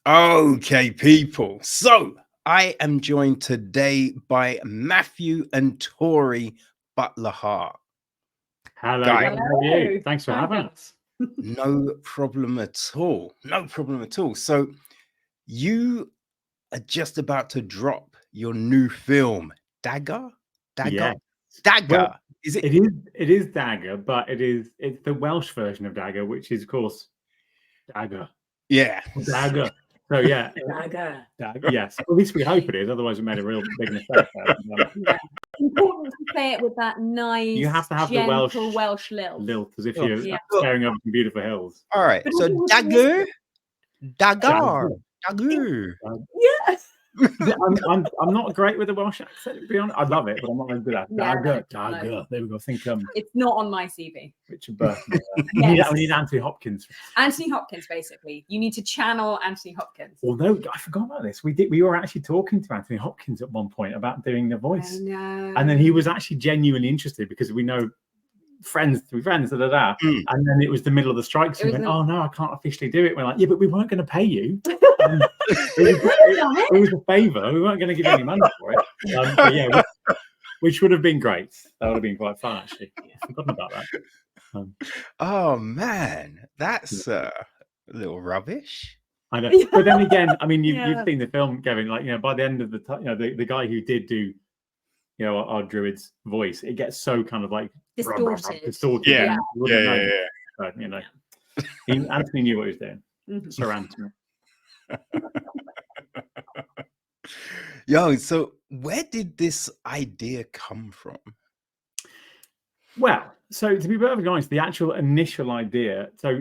Okay, people. So I am joined today by Matthew and Tori Butler-Hart. Hello, Guys, Gavin. How are you? Thanks for having us. no problem at all. No problem at all. So you are just about to drop your new film, Dagr? Yeah. Dagr? Dagr. Well, Is it? it is Dagr, but it's the Welsh version of Dagr, which is of course Dagr. Yeah. Dagr. So yeah, Dagr. Dagr. Yes. At least we hope it is. Otherwise, we made a real big mistake there. Yeah. Important to say it with that nice, You have to have the gentle Welsh lilt. lilt as if Oh, you're yeah. staring over some beautiful hills. All right. But So also with Dagr. Dagr. Dagr. Yes. I'm not great with the Welsh accent, to be honest. I love it, but I'm not going to do that. Yeah, Dagr. no. Dagr. There we go. I think It's not on my CV. Richard Burton. Yes. We need Anthony Hopkins. Anthony Hopkins, basically. You need to channel Anthony Hopkins. Although I forgot about this, we were actually talking to Anthony Hopkins at one point about doing the voice, I know. and then he was actually genuinely interested because we know friends to be friends, and then it was the middle of the strikes, and we went, "Oh no, I can't officially do it." We're like, "Yeah, but we weren't going to pay you. It was a favour. We weren't going to give you any money for it." But yeah, which would have been great. That would have been quite fun, actually. I've forgotten about that. Oh man, that's a little rubbish. I know, but then again, I mean, you've Yeah. seen the film, Kevin. Like, by the end of the guy who did do, our druid's voice, it gets so kind of like Distorted. Yeah. But, Anthony knew what he was doing. Mhm. Sir Anthony. Yo, so where did this idea come from? Well, so to be perfectly honest, the actual initial idea. So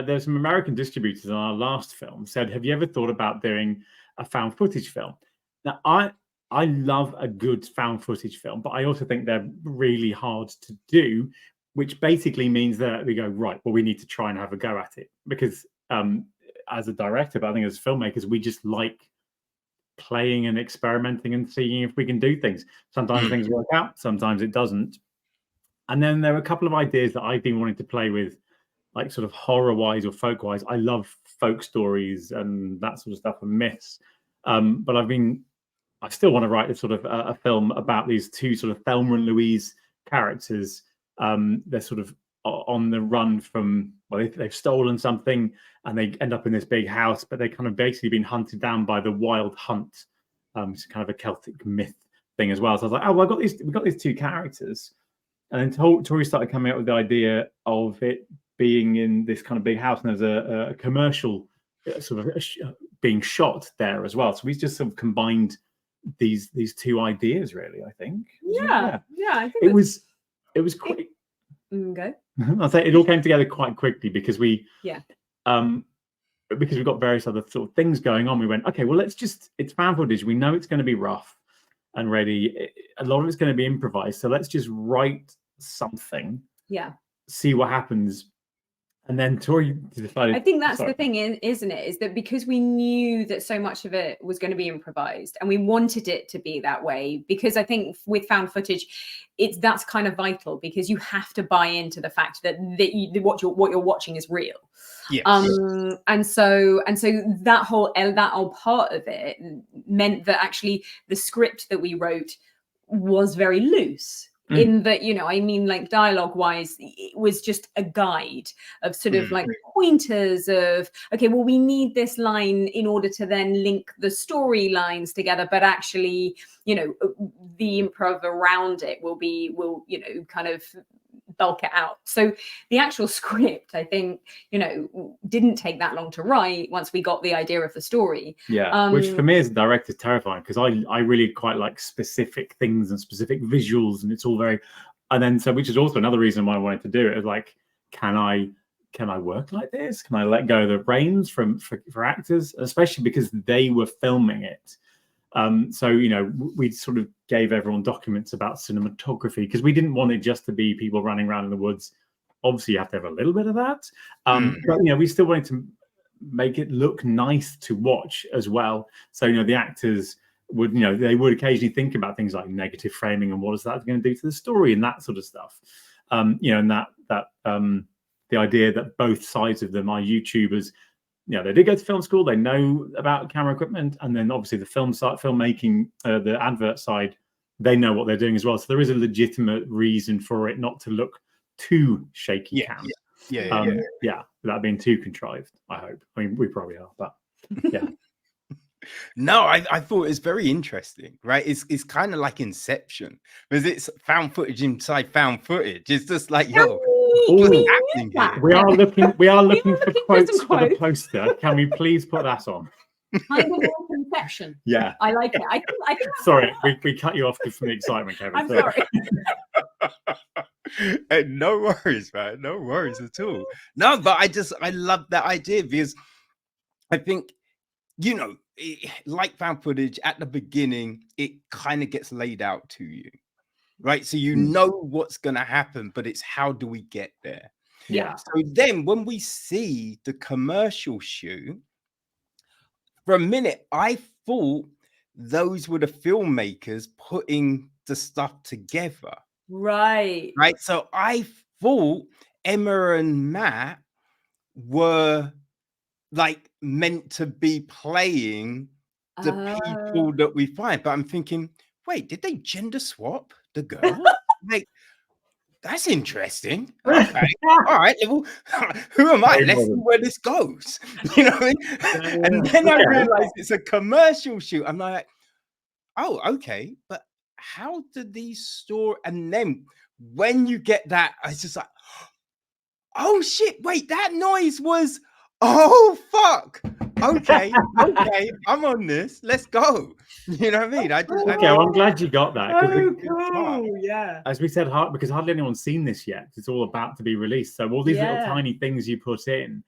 there's some American distributors on our last film said, "Have you ever thought about doing a found footage film?" Now, I love a good found footage film, but I also think they're really hard to do, which basically means that we go, right, well, we need to try and have a go at it because as a director, but I think as filmmakers, we just like playing and experimenting and seeing if we can do things. Sometimes things work out, sometimes it doesn't. And then there are a couple of ideas that I've been wanting to play with, like sort of horror-wise or folk-wise. I love folk stories and that sort of stuff and myths. But I still want to write a sort of a film about these two sort of Thelma and Louise characters. They're sort of on the run from, well, they've stolen something and they end up in this big house, but they kind of basically been hunted down by the Wild Hunt. It's kind of a Celtic myth thing as well. So I was like, oh, well, we've got these two characters. And then Tori started coming up with the idea of it being in this kind of big house, and there's a commercial sort of being shot there as well. So we just sort of combined these two ideas, really. I think. Yeah. I think it was quick. Go. I'll say it all came together quite quickly because because we've got various other sort of things going on. We went, okay, well, it's found footage. We know it's going to be rough and ready. A lot of it's going to be improvised. So let's just write something. Yeah. See what happens. And then Tori decided. I think that's the thing, isn't it? Is that because we knew that so much of it was going to be improvised, and we wanted it to be that way. Because I think with found footage, that's kind of vital because you have to buy into the fact that what you're watching is real. Yes. And so that whole part of it meant that actually the script that we wrote was very loose. In that, like dialogue wise, it was just a guide of sort of like pointers of, okay, well, we need this line in order to then link the storylines together. But actually, the improv around it will kind of bulk it out. So the actual script, I think, didn't take that long to write once we got the idea of the story. Yeah, which for me as a director is terrifying because I really quite like specific things and specific visuals, and it's all very. And then which is also another reason why I wanted to do it is like, can I work like this? Can I let go of the reins for actors, especially because they were filming it. So we sort of gave everyone documents about cinematography because we didn't want it just to be people running around in the woods. Obviously, you have to have a little bit of that, but we still wanted to make it look nice to watch as well. So the actors would they would occasionally think about things like negative framing and what is that going to do to the story and that sort of stuff. And that the idea that both sides of them are YouTubers they did go to film school. They know about camera equipment, and then obviously the filmmaking, the advert side, they know what they're doing as well. So there is a legitimate reason for it not to look too shaky cam. Yeah, without being too contrived. I hope. I mean, we probably are, but yeah. No, I thought it was very interesting, right? It's kind of like Inception, because it's found footage inside found footage. It's just like, yo, what's happening here? We are looking for quotes for the poster. Can we please put that on? Kind of more conception. Yeah, I like it. I think sorry, we cut you off from the excitement, Kevin. I'm sorry. No worries, man. No worries at all. No, but I love that idea, because I think, like found footage at the beginning, it kind of gets laid out to you, right? So you know what's going to happen, but it's how do we get there? Yeah. So then when we see the commercial shoot, for a minute, I thought those were the filmmakers putting the stuff together. Right. So I thought Emma and Matt were like meant to be playing the people that we find, but I'm thinking, wait, did they gender swap the girl? Like, that's interesting. Okay, all right. Well, who am I? Let's see where this goes. You know what I mean? And then I realized it's a commercial shoot. I'm like, oh, okay, but how did these store? And then when you get that, I was just like, oh shit! Wait, that noise was. Oh fuck! Okay, I'm on this. Let's go. You know what I mean? I'm glad you got that. Cool. Yeah. As we said, because hardly anyone's seen this yet. It's all about to be released. So all these little tiny things you put in,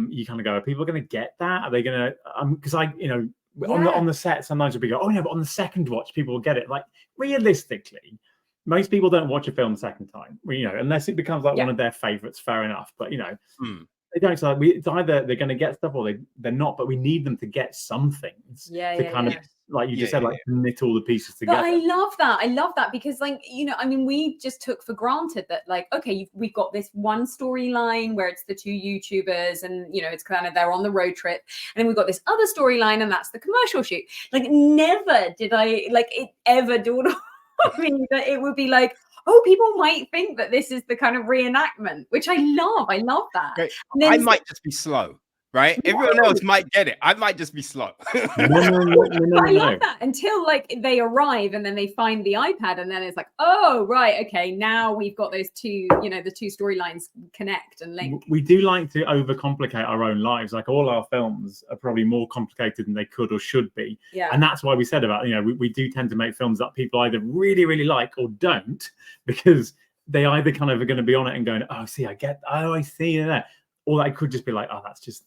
you kind of go, are people going to get that? Are they going to? Because on the set, sometimes we go, oh yeah, but on the second watch, people will get it. Like realistically, most people don't watch a film the second time. Unless it becomes like one of their favorites. Fair enough, but they don't. So it's either they're going to get stuff or they're not. But we need them to get something to kind of, like you just said, like knit all the pieces together. But I love that because, like, we just took for granted that, like, okay, we've got this one storyline where it's the two YouTubers and it's kind of they're on the road trip, and then we've got this other storyline and that's the commercial shoot. Like, never did I it ever dawn on me that it would be like, oh, people might think that this is the kind of reenactment, which I love. I love that. Right. I might just be slow, right? No. Everyone else might get it. I might just be slow. I love that until they arrive and then they find the iPad and then it's like, oh, right, okay, now we've got those two, the two storylines connect and link. We do like to overcomplicate our own lives. Like all our films are probably more complicated than they could or should be. Yeah. And that's why we said about, we do tend to make films that people either really, really like or don't, because they either kind of are going to be on it and going, oh, see, I see that. Or that could just be like, oh, that's just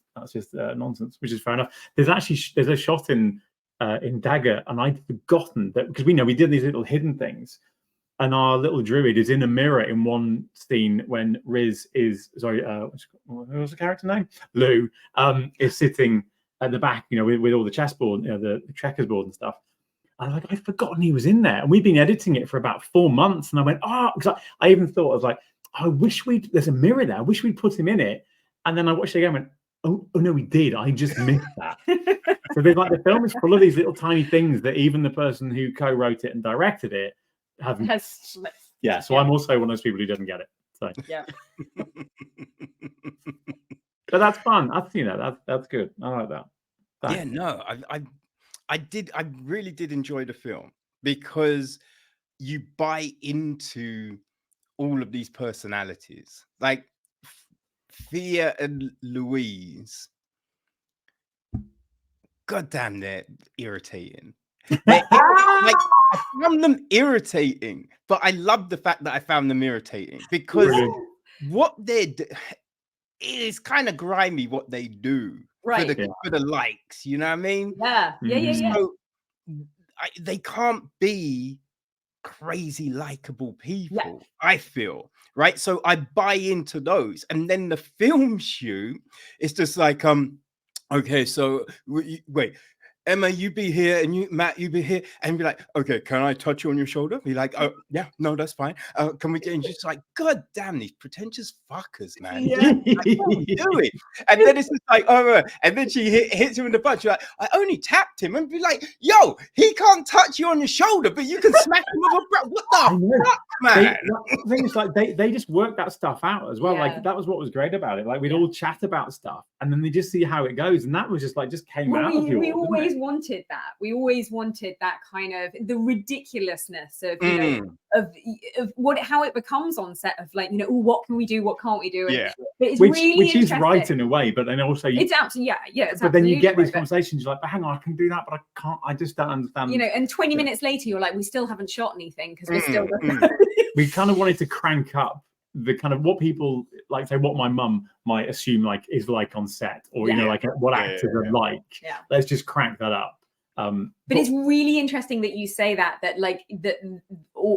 nonsense, which is fair enough. There's a shot in Dagr, and I'd forgotten that, because we did these little hidden things, and our little druid is in a mirror in one scene when Riz is what was the character name? Lou is sitting at the back, with all the chessboard, the checkers board and stuff. And I'd forgotten he was in there, and we've been editing it for about 4 months, and I went, because I even thought, I was like, I wish there's a mirror there. I wish we'd put him in it. And then I watched it again and went, oh no, we did. I just missed that. So there's the film is full of these little tiny things that even the person who co-wrote it and directed it hasn't. Yeah, so I'm also one of those people who doesn't get it. So yeah. But that's fun. That's good. I like that. Thanks. Yeah, no, I really did enjoy the film because you buy into all of these personalities. Like Thea and Louise, goddamn, they're irritating. I found them irritating, but I love the fact that I found them irritating because what they do is kind of grimy. What they do for the likes, you know what I mean? Yeah. So they can't be crazy likable people, I feel, right? So I buy into those, and then the film shoot is just like okay, so wait, Emma, you be here, and Matt, you be here, and be like, okay, can I touch you on your shoulder? Be like, oh yeah, no, that's fine. Can we? And just like, God damn these pretentious fuckers, man. Yeah. Just, like, what are you doing? And then it's just like, oh, and then she hits him in the butt. You're like, I only tapped him, and be like, yo, he can't touch you on your shoulder, but you can smack him with a what the fuck, man? The thing is, like, they just work that stuff out as well. Yeah. Like, that was what was great about it. Like, we'd all chat about stuff, and then they just see how it goes, and that was just like came out of you. We always wanted that. We always wanted that kind of the ridiculousness of you know of what how it becomes on set of like, you know, what can we do, what can't we do? Yeah. But it's which really is right in a way, but then also it's absolutely it's but then you get these right, conversations, you're like, but hang on, I can do that, but I can't. I just don't understand. You know, and 20 minutes later, you're like, we still haven't shot anything because we're still. We kind of wanted to crank up the kind of what people like, say what my mum might assume like is like on set, or you know, like what actors are like. Yeah. Let's just crank that up. But it's really interesting that you say that like that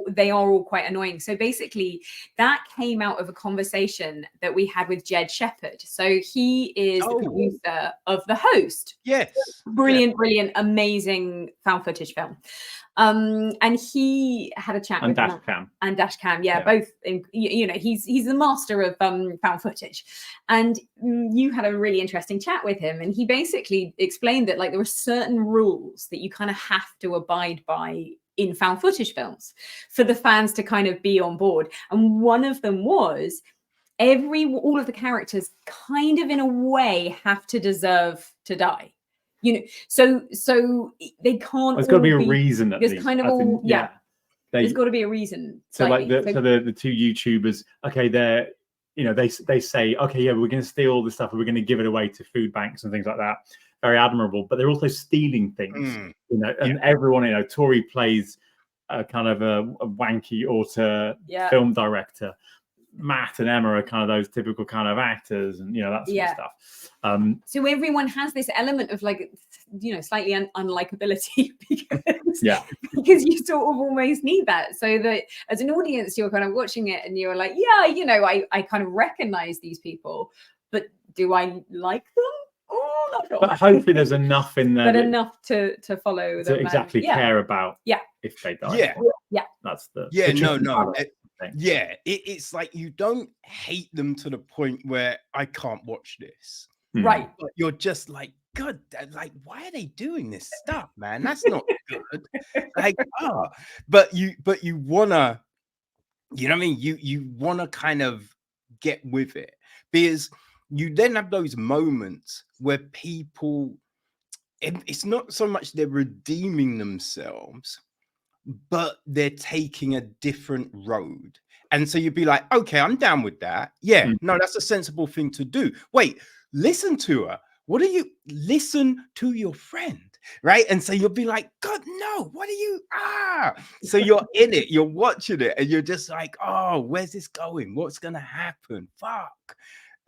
they are all quite annoying. So basically, that came out of a conversation that we had with Jed Shepherd. So he is the producer of The Host. Yes, brilliant, amazing found footage film. And he had a chat with Dashcam and Dashcam, both. You know, he's the master of found footage, and you had a really interesting chat with him, and he basically explained that like there were certain rules that you kind of have to abide by in found footage films for the fans to kind of be on board, and one of them was all of the characters kind of in a way have to deserve to die. You know, so they can't. There's got to be a reason. There's kind of all, there's got to be a reason. So like the two YouTubers, okay, they're, you know, they say, okay, yeah, we're going to steal all this stuff and we're going to give it away to food banks and things like that. Very admirable, but they're also stealing things, you know. And everyone, you know, Tori plays a kind of a wanky auteur film director. Matt and Emma are kind of those typical kind of actors, and you know, that sort of stuff. So everyone has this element of like, you know, slightly unlikability because you sort of almost need that, so that as an audience you're kind of watching it and you're like, yeah, you know, I kind of recognize these people, but do I like them? Oh, not sure. But hopefully there's enough in there, but enough to follow them, to exactly care about if they die. That's the it's like you don't hate them to the point where I can't watch this, right? But you're just like, God, like, why are they doing this stuff, man? That's not good. Like, but you wanna, you know what I mean? You wanna kind of get with it, because you then have those moments where people, it's not so much they're redeeming themselves, but they're taking a different road. And so you'd be like, okay, I'm down with that. Yeah, no, that's a sensible thing to do. Wait, listen to her. What are you, listen to your friend, right? And so you'll be like, God, no, what are you, So you're in it, you're watching it, and you're just like, oh, where's this going? What's going to happen? Fuck.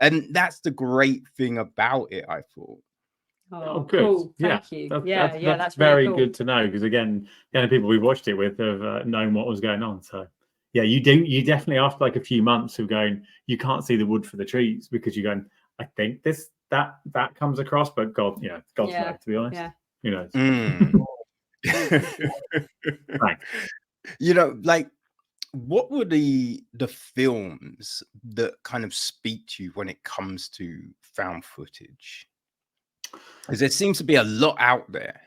And that's the great thing about it, I thought. Oh, good. Cool. Thank you. That's very cool. Good to know, because again, the people we watched it with have known what was going on. So yeah, you definitely, after like a few months of going, you can't see the wood for the trees, because you're going, I think that comes across, but God, you know, God's knows, to be honest. Yeah. Who knows? Right. You know, like, what were the films that kind of speak to you when it comes to found footage? Because there seems to be a lot out there.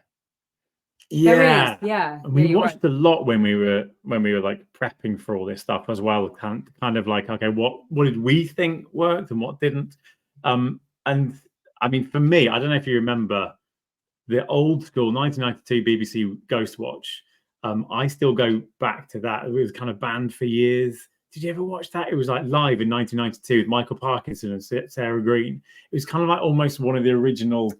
Yeah, we watched a lot when we were like prepping for all this stuff as well. Kind of like, okay, what did we think worked and what didn't? And I mean, for me, I don't know if you remember the old school 1992 BBC Ghost Watch. I still go back to that. It was kind of banned for years. Did you ever watch that? It was like live in 1992 with Michael Parkinson and Sarah Green. It was kind of like almost one of the original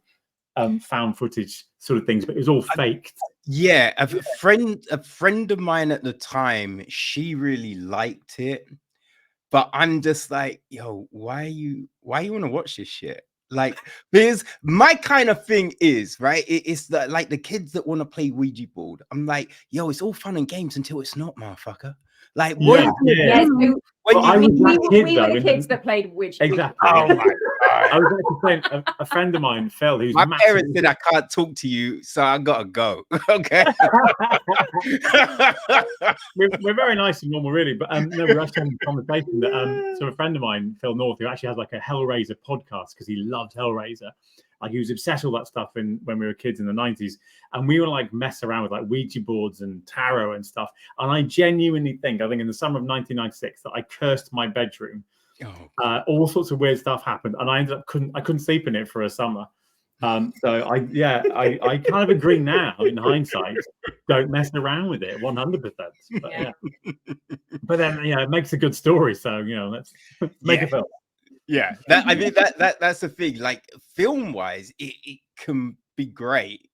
found footage sort of things, but it was all faked. A friend of mine at the time, she really liked it, but I'm just like, yo, why you want to watch this shit? Like, because my kind of thing is, right, it's the, like, the kids that want to play Ouija board. I'm like, yo, it's all fun and games until it's not, motherfucker. Like, what? We were the kids that played Ouija. Exactly. Oh my I was actually saying a friend of mine, Phil, who's My massive. parents said I can't talk to you, so I gotta go. Okay. we're very nice and normal, really. But no, we're actually having a conversation that so a friend of mine, Phil North, who actually has like a Hellraiser podcast because he loved Hellraiser. Like he was obsessed with that stuff when we were kids in the 90s. And we were like mess around with like Ouija boards and tarot and stuff. And I genuinely think in the summer of 1996 that I cursed my bedroom. Oh. All sorts of weird stuff happened, and I ended up couldn't sleep in it for a summer. So I kind of agree now in hindsight. Don't mess around with it 100%. But yeah. But then it makes a good story. So let's make a film. Yeah, I mean that's the thing. Like film wise, it can be great,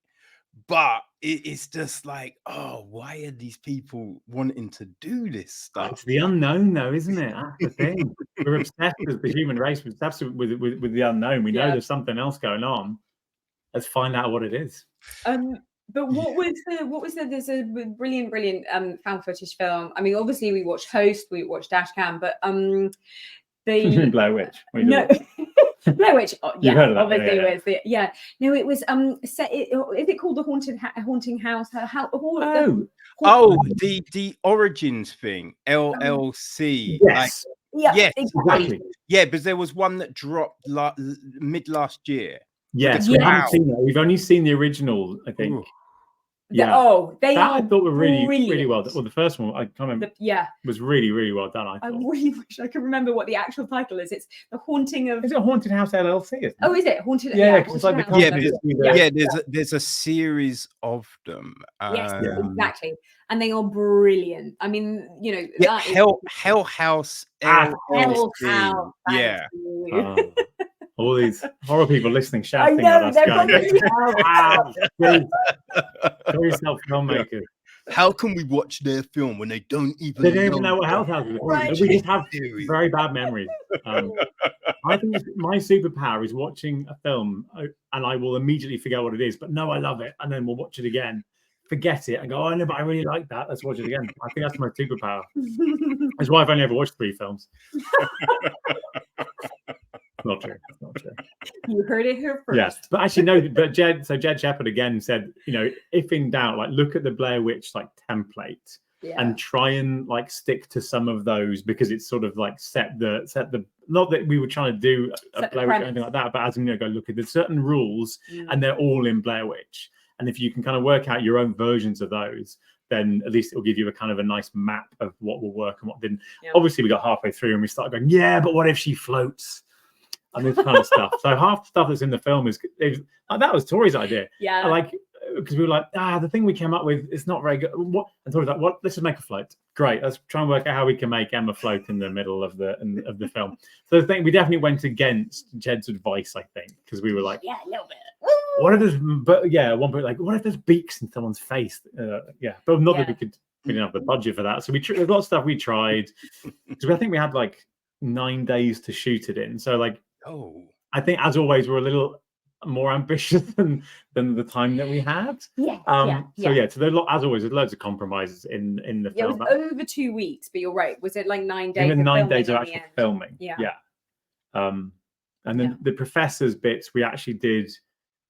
but it's just like, oh, why are these people wanting to do this stuff? It's the unknown, though, isn't it? That's the thing. We're obsessed with the human race. We're obsessed with the unknown. We know there's something else going on. Let's find out what it is. But what was there's a brilliant found footage film. I mean, obviously we watched Host, we watched Dashcam, but the Blair Witch. No. Blair Witch, You've heard of that, obviously was no, it was set. Is it called the haunting house? The origins thing, LLC. Yes. Yes, exactly. Yeah, because there was one that dropped mid last year. Yes, we haven't seen that. We've only seen the original, I think. Ooh. I thought were really well done. Well, the first one, I can't remember. Was really well done. I really wish I could remember what the actual title is. It's the haunting of. Is it Haunted House LLC? Isn't it? Oh, is it Haunted? Yeah, because it's like there's a series of them. Yes, exactly, and they are brilliant. I mean, Hell House. Hell House. Yeah. All these horror people listening, shouting at us, going, yourself filmmakers. How can we watch their film when they don't even know what Hell House is? Right. We just have very bad memories. I think my superpower is watching a film and I will immediately forget what it is, but no, I love it. And then we'll watch it again, forget it, and go, oh, no, but I really like that. Let's watch it again. I think that's my superpower. That's why I've only ever watched 3 films. Not true. You heard it here first. Yes, but actually no. But Jed Shepard again said, if in doubt, like look at the Blair Witch template and try and stick to some of those, because it's sort of set the not that we were trying to do a Blair Witch or anything like that, but as go look at there's certain rules and they're all in Blair Witch, and if you can kind of work out your own versions of those, then at least it will give you a kind of a nice map of what will work and what didn't. Obviously, we got halfway through and we started going, but what if she floats? And this kind of stuff. So half the stuff that's in the film is that was Tori's idea. Yeah. Because we were like, the thing we came up with is not very good. What? And Tori's like, what? Let's just make a float. Great. Let's try and work out how we can make Emma float in the middle of the film. So the thing we definitely went against Jed's advice, I think, because we were like, a little bit. What if there's? But at one point, what if there's beaks in someone's face? But not that we didn't have the budget for that. So there's a lot of stuff we tried. Because I think we had 9 days to shoot it in. So I think, as always, we're a little more ambitious than the time that we had. So as always, there's loads of compromises in the film. It was over 2 weeks, but you're right. Was it 9 days? Even 9 days of actual filming. And then the professor's bits we actually did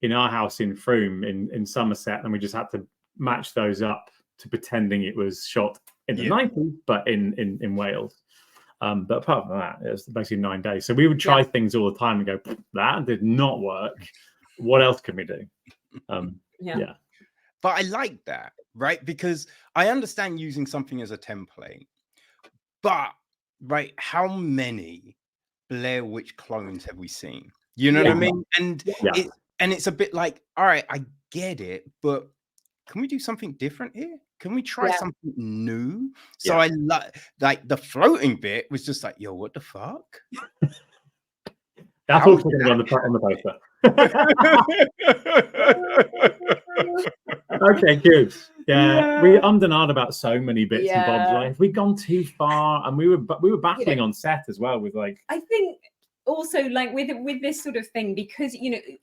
in our house in Frome in Somerset, and we just had to match those up to pretending it was shot in the 90s, but in Wales. But apart from that, it was basically 9 days. So we would try things all the time and go, that did not work. What else can we do? But I like that, right? Because I understand using something as a template, but how many Blair Witch clones have we seen? You know what I mean? And it's a bit like, all right, I get it, but can we do something different here? Can we try something new? So I like the floating bit was just like, yo, what the fuck? That's also going to be on the poster. Okay, good. We ummed and ahed about so many bits and bobs. Like, we've gone too far, and we were battling on set as well with I think also with this sort of thing, because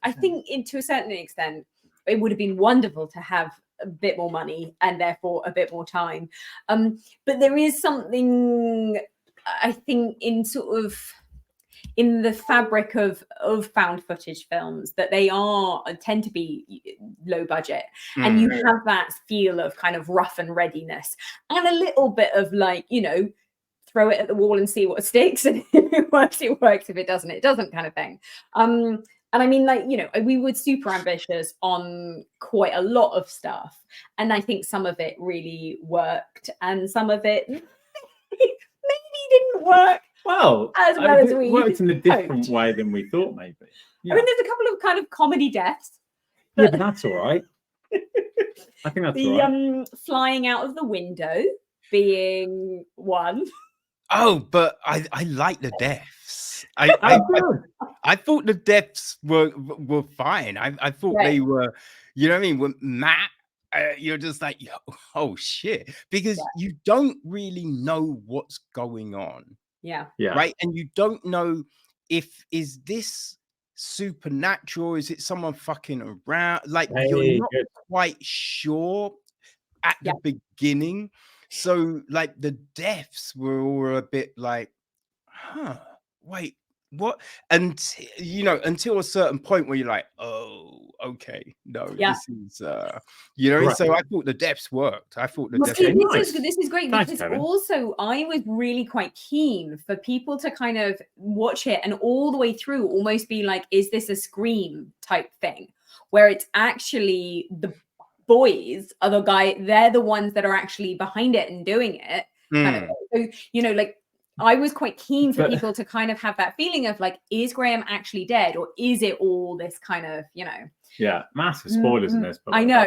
I think to a certain extent it would have been wonderful to have a bit more money and therefore a bit more time, but there is something I think in sort of in the fabric of found footage films that they tend to be low budget, and you have that feel of kind of rough and readiness, and a little bit of like, you know, throw it at the wall and see what sticks, and if it works, it works. If it doesn't, kind of thing. And I mean, like, you know, we were super ambitious on quite a lot of stuff, and I think some of it really worked, and some of it maybe didn't work. Well, as well as we worked in a different hoped. way than we thought, maybe. Yeah. I mean, there's a couple of kind of comedy deaths. Yeah, but that's all right. I think that's all right. Flying out of the window being one. Oh, but I like the deaths. I thought the deaths were fine. I thought they were, you know what I mean? With Matt, you're just like, oh shit, because you don't really know what's going on. Yeah. Right. And you don't know is this supernatural? Is it someone fucking around? Like, you're not quite sure at the beginning. So like the deaths were all a bit like, wait, what? And you know, until a certain point where you're like, oh, okay, no, this is you know. Right. So I thought the deaths worked. I thought the deaths. This is great. Thanks, because Kevin. Also I was really quite keen for people to kind of watch it and all the way through almost be like, is this a Scream type thing, where it's actually the boys are they're the ones that are actually behind it and doing it. Kind of. So, you know, like, I was quite keen for people to kind of have that feeling of like, is Graham actually dead, or is it all this kind of, you know? Yeah, massive spoilers in this. But I know.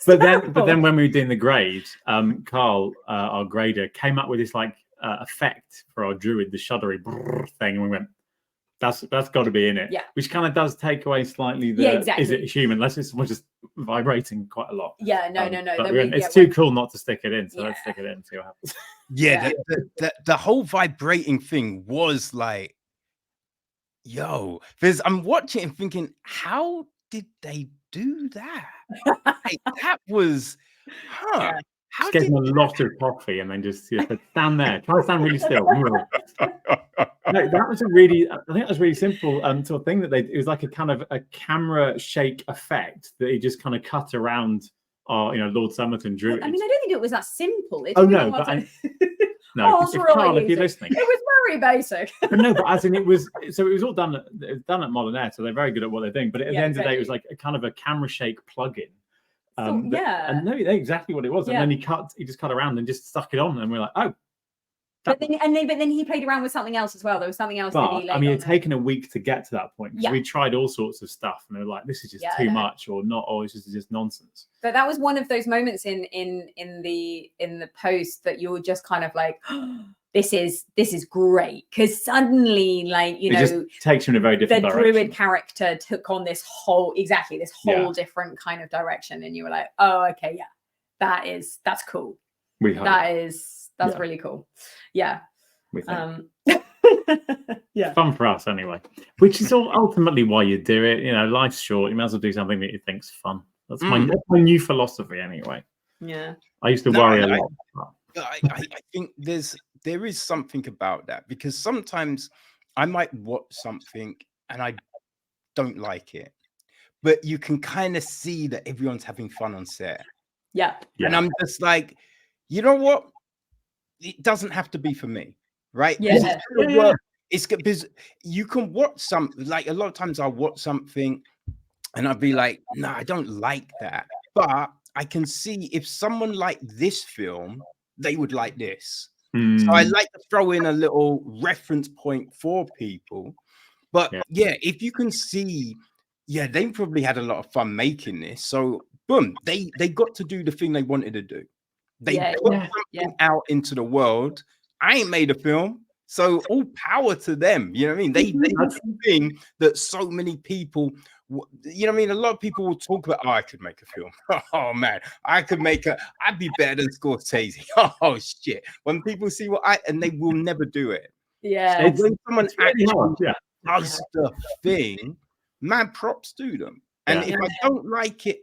But then when we were doing the grades, Carl, our grader, came up with this like effect for our druid, the shuddery thing, and we went, that's got to be in it. Yeah. Which kind of does take away slightly the is it human? Unless we're just vibrating quite a lot. Yeah, no. It's too cool not to stick it in, so let's stick it in and see what happens. Yeah, the whole vibrating thing was like, yo, because I'm watching and thinking, how did they do that? Like, that was, Just gave him a lot of coffee and then just stand there. Try to stand really still. No, that was I think that was really simple sort of thing that it was like a kind of a camera shake effect that he just kind of cut around our, you know, Lord Somerton Druid. I mean, I don't think it was that simple. No, Carl, if you're listening. It was very basic. But as in it was all done at Modern Air, so they're very good at what they're doing. But at the end of the day, it was like a kind of a camera shake plug-in. And no, exactly what it was. And then he just cut around and just stuck it on, and we're like, oh. But then he played around with something else as well. There was something else. But I mean, it had taken a week to get to that point. We tried all sorts of stuff, and they were like, "This is just too much," or "Not," or "This is just nonsense." So that was one of those moments in the post that you were just kind of like, oh, "This is great," because suddenly, like, you know, just takes you in a very different direction. The druid character took on this whole different kind of direction, and you were like, "Oh, okay, that's cool. That's really cool." Yeah. We think. Yeah. Fun for us anyway. Which is ultimately why you do it. You know, life's short. You might as well do something that you think's fun. That's my new philosophy anyway. Yeah. I used to worry a lot. I think there is something about that, because sometimes I might watch something and I don't like it, but you can kind of see that everyone's having fun on set. Yeah. And I'm just like, you know what? It doesn't have to be for me, right? Yeah. It's because you can watch like a lot of times I'll watch something and I'll be like, no, I don't like that. But I can see if someone liked this film, they would like this. So I like to throw in a little reference point for people. But if you can see, they probably had a lot of fun making this. So boom, they got to do the thing they wanted to do. They put something out into the world. I ain't made a film, so all power to them. You know what I mean? They did the thing that so many people, you know what I mean? A lot of people will talk about, oh, I could make a film. Oh man, I'd be better than Scorsese. Oh shit. When people see and they will never do it. Yeah. So when someone actually does the thing, man, props to them. And if I don't like it,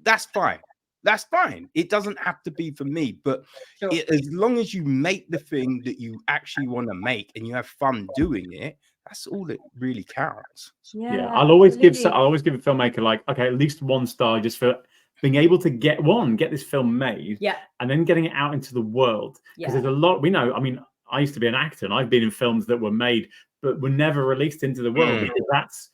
that's fine. That's fine. It doesn't have to be for me, but as long as you make the thing that you actually want to make and you have fun doing it, that's all that really counts. Yeah, I'll always give a filmmaker like, okay, at least 1 star just for being able to get this film made, and then getting it out into the world. Because there's a lot we know. I mean, I used to be an actor, and I've been in films that were made but were never released into the world, because that's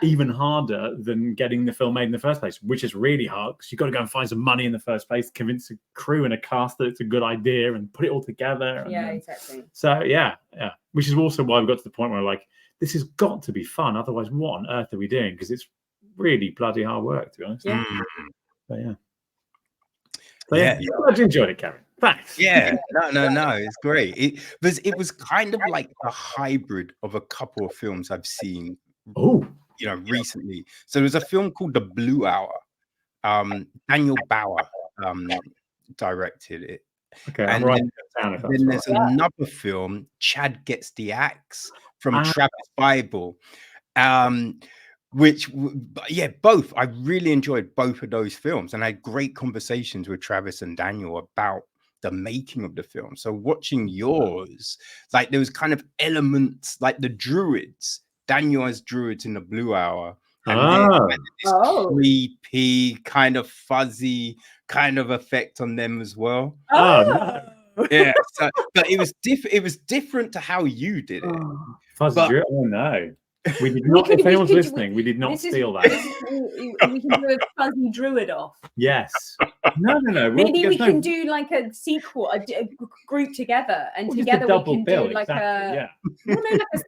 even harder than getting the film made in the first place, which is really hard because you've got to go and find some money in the first place, convince a crew and a cast that it's a good idea, and put it all together. Exactly. So which is also why we got to the point where like, this has got to be fun, otherwise what on earth are we doing? Because it's really bloody hard work, to be honest. But I enjoyed it, Karen. Thanks. No, it's great. It was kind of like a hybrid of a couple of films I've seen recently. So there was a film called The Blue Hour. Daniel Bauer directed it. Okay, and then there's another film, Chad Gets the Axe, from Travis Bible, which both, I really enjoyed both of those films, and I had great conversations with Travis and Daniel about the making of the film. So watching yours, like there was kind of elements like the druids. Daniel has druids in The Blue Hour, and this creepy kind of fuzzy kind of effect on them as well. Yeah, so, but it was different to how you did it. Fuzzy druid? Oh no. We did not. If anyone's listening, we did not steal that. We can do a fuzzy druid off. Yes. No. Maybe we can do like a sequel, a group together, and together we can do like a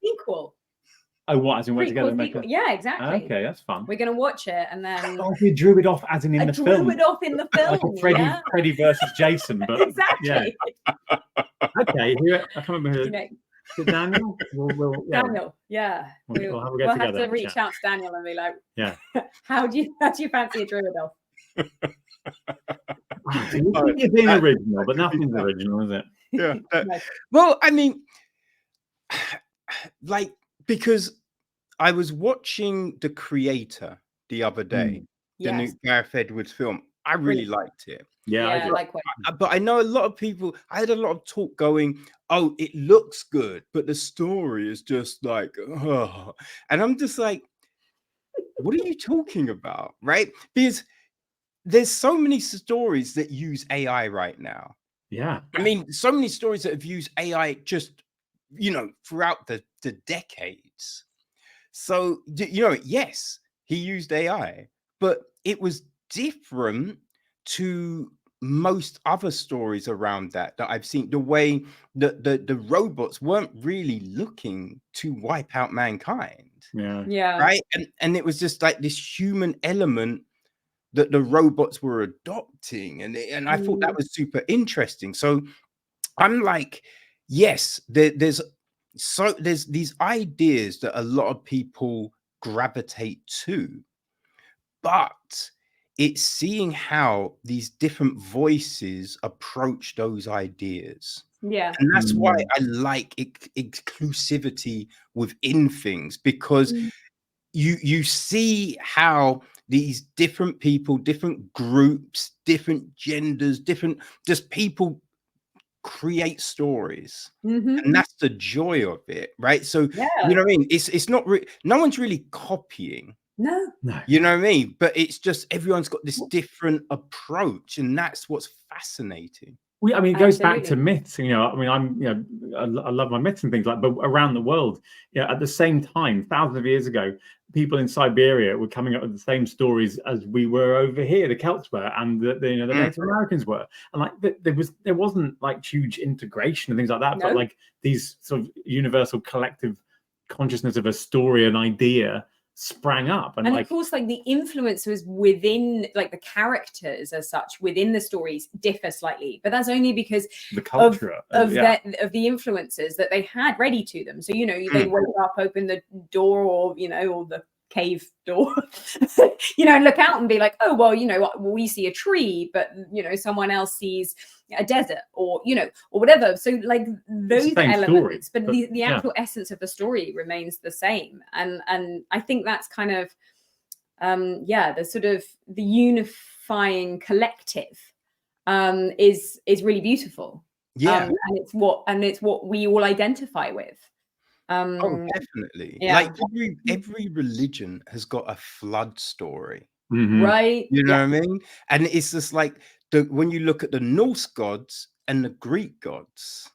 sequel. Oh, what? As in work together? Yeah, exactly. Okay, that's fun. We're gonna watch it and then. Oh, we drew it off, as in the film. Drew it off in the film. Like a Freddy versus Jason, but exactly. Yeah. Okay, I can't remember who. Daniel? Daniel, we'll have to reach out to Daniel and be like, how do you fancy a druid elf? You're being original, but nothing's original, is it? Yeah. Well, I mean, like, because I was watching The Creator the other day, the new Gareth Edwards film. I really liked it. Yeah, likewise. But I know a lot of people, I had a lot of talk going, oh, it looks good, but the story is just like, oh. And I'm just like, what are you talking about? Right? Because there's so many stories that use AI right now. Yeah. I mean, so many stories that have used AI just, throughout the decades. So, yes, he used AI, but it was different to most other stories around that I've seen. The way that the robots weren't really looking to wipe out mankind. Yeah. Right. And it was just like this human element that the robots were adopting. And I thought that was super interesting. So I'm like, yes, there's these ideas that a lot of people gravitate to, but it's seeing how these different voices approach those ideas. Yeah. And that's why I like inclusivity within things, because you see how these different people, different groups, different genders, different just people create stories. And that's the joy of it, right? So you know what I mean? It's not no one's really copying. No. You know what I mean? But it's just everyone's got this different approach, and that's what's fascinating. I mean, it goes back to myths. I mean, I love my myths and things like. But around the world, at the same time, thousands of years ago, people in Siberia were coming up with the same stories as we were over here. The Celts were, and the Native Americans were, and like there wasn't like huge integration and things like that. But like these sort of universal collective consciousness of a story, an idea, sprang up, and like, of course, like the influence was within, like the characters as such within the stories differ slightly, but that's only because the culture of the influences that they had ready to them. So they wake up, open the door, or the cave door, and look out and be like, oh well, we see a tree, but someone else sees a desert, or or whatever. So like those elements, but the actual essence of the story remains the same. And I think that's kind of the sort of the unifying collective is really beautiful. And it's what we all identify with. Oh, definitely. Yeah. Like every religion has got a flood story. Right. You know Yeah. what I mean? And it's just like when you look at the Norse gods and the Greek gods,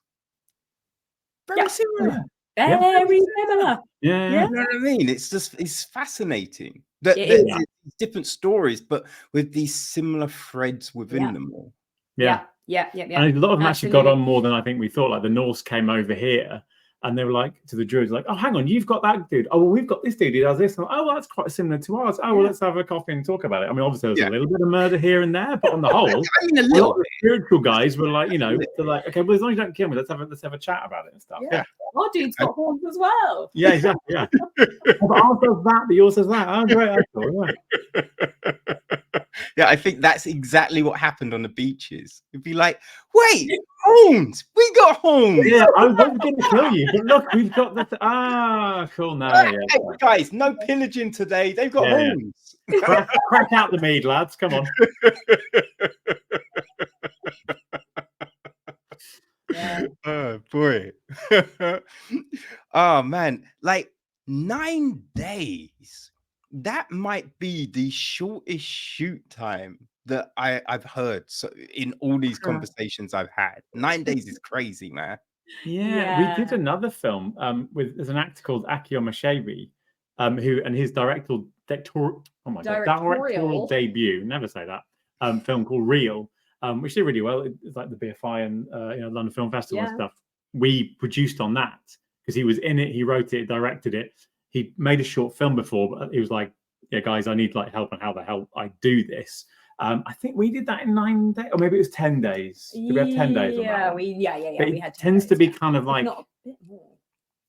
very similar. Yeah. Very similar. Yeah. Yeah. You know what I mean? It's fascinating that It there's is. different stories, but with these similar threads within them all. Yeah. And a lot of them actually got on more than I think we thought. Like the Norse came over here and they were like to the Druids, like, oh, hang on, you've got that dude. Oh, well, we've got this dude who does this. And, oh, well, that's quite similar to ours. Oh, well, let's have a coffee and talk about it. I mean, obviously, there's a little bit of murder here and there, but on the whole, I mean, a a little lot of the spiritual guys were like, you know, they're like, okay, well, as long as you don't kill me, let's have a chat about it and stuff. Yeah. Our dude's got horns as well. Yeah, exactly. Yeah. Oh, but ours does that, but yours does that. Oh, great. That's cool. Yeah, I think that's exactly what happened on the beaches. It'd be like, wait, horns! We got horns! Yeah, I was going to kill you, but look, we've got the cool. No, Hey, guys, no pillaging today. They've got horns. Crack out the mead, lads. Come on. Oh boy. Oh man, like 9 days. That might be the shortest shoot time that I've heard in all these conversations I've had. 9 days is crazy, man. Yeah, we did another film there's an actor called Akio Pye-Jeary, his directorial debut, never say that, film called Real, which did really well. It's like the BFI and London Film Festival and stuff. We produced on that because he was in it, he wrote it, directed it. He made a short film before, but he was like, yeah, guys, I need like help on how the hell I do this. I think we did that in 9 days, or maybe it was 10 days. Did we have 10 days on that? We had 10 tends days, to be kind of like, not a bit more.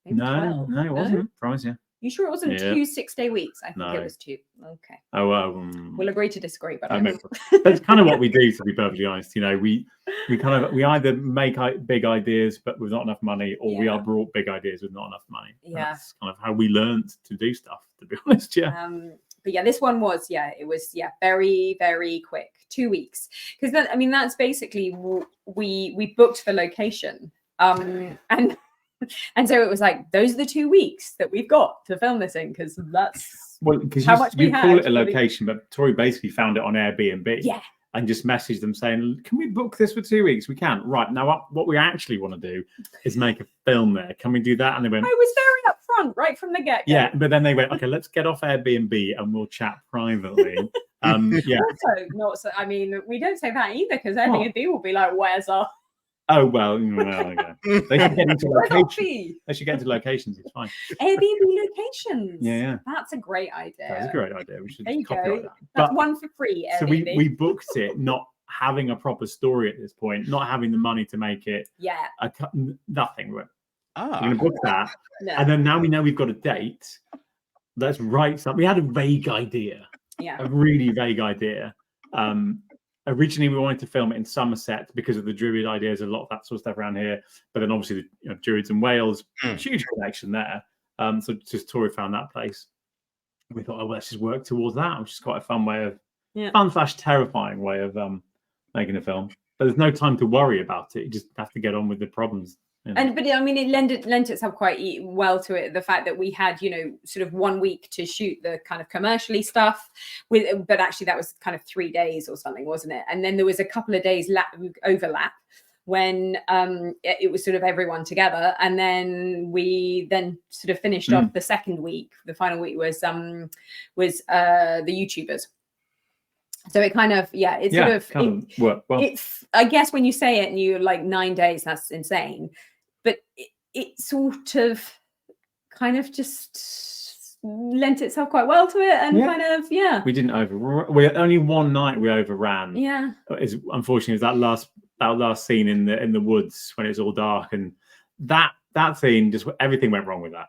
Maybe no, 12. it wasn't. Promise you. You sure it wasn't 2 6-day weeks? I think it was 2. Okay. Oh, we'll agree to disagree, but that's kind of what we do, to be perfectly honest. You know, we either make big ideas but with not enough money, or we are brought big ideas with not enough money. That's kind of how we learned to do stuff, to be honest. But yeah, this one was very, very quick. 2 weeks, because that's basically we booked the location, and so it was like, those are the 2 weeks that we've got to film this in, because that's how much we had. You call it a location, but Tori basically found it on Airbnb. And just messaged them saying, can we book this for 2 weeks? We can. Right, now what we actually want to do is make a film there. Can we do that? And they went, I was very upfront right from the get-go. Yeah, but then they went, okay, let's get off Airbnb and we'll chat privately. Also, we don't say that either, because Airbnb will be like, where's our... Oh, well, they should get into locations. They should get into locations. It's fine. Airbnb locations. Yeah. That's a great idea. That's a great idea. We should copyright that. That's one for free, Airbnb. So we booked it not having a proper story at this point, not having the money to make it. Yeah. Nothing. We're going to book that. No. And then now we know we've got a date. Let's write something. We had a vague idea. Yeah. A really vague idea. Originally, we wanted to film it in Somerset because of the Druid ideas, a lot of that sort of stuff around here. But then obviously the Druids in Wales, huge connection there. So just Tori found that place. We thought, oh, well, let's just work towards that, which is quite a fun way of, fun/terrifying way of making a film. But there's no time to worry about it. You just have to get on with the problems. You know. But it lent itself quite well to it, the fact that we had, sort of 1 week to shoot the kind of commercially stuff but actually that was kind of 3 days or something, wasn't it? And then there was a couple of days overlap when it was sort of everyone together, and then we sort of finished off the second week. The final week was the YouTubers. So it kind of, worked well. It's, I guess when you say it and you're like 9 days, that's insane. But it sort of kind of just lent itself quite well to it, and we didn't only one night we overran. Unfortunately, it was that last scene in the woods when it's all dark, and that scene, just everything went wrong with that.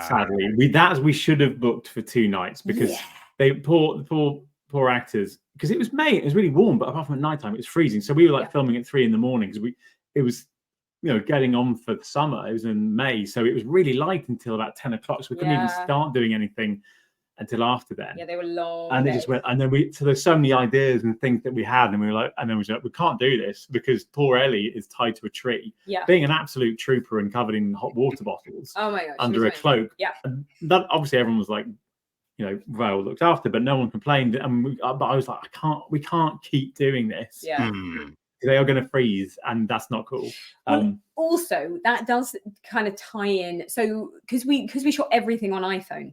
Sadly, we should have booked for 2 nights, because they poor actors, because it was May, it was really warm, but apart from at nighttime it was freezing, so we were like filming at 3 a.m, because it was getting on for the summer. It was in May, so it was really light until about 10 o'clock, so we couldn't even start doing anything until after then. Yeah, they were long. And it just went, and then so there's so many ideas and things that we had, and we were like, and then we were like, we can't do this because poor Ellie is tied to a tree, being an absolute trooper and covered in hot water bottles under a cloak. Yeah. And that obviously everyone was like, well looked after, but no one complained. And but I was like, we can't keep doing this. Yeah. They are going to freeze, and that's not cool. Also, that does kind of tie in. So because we shot everything on iPhone.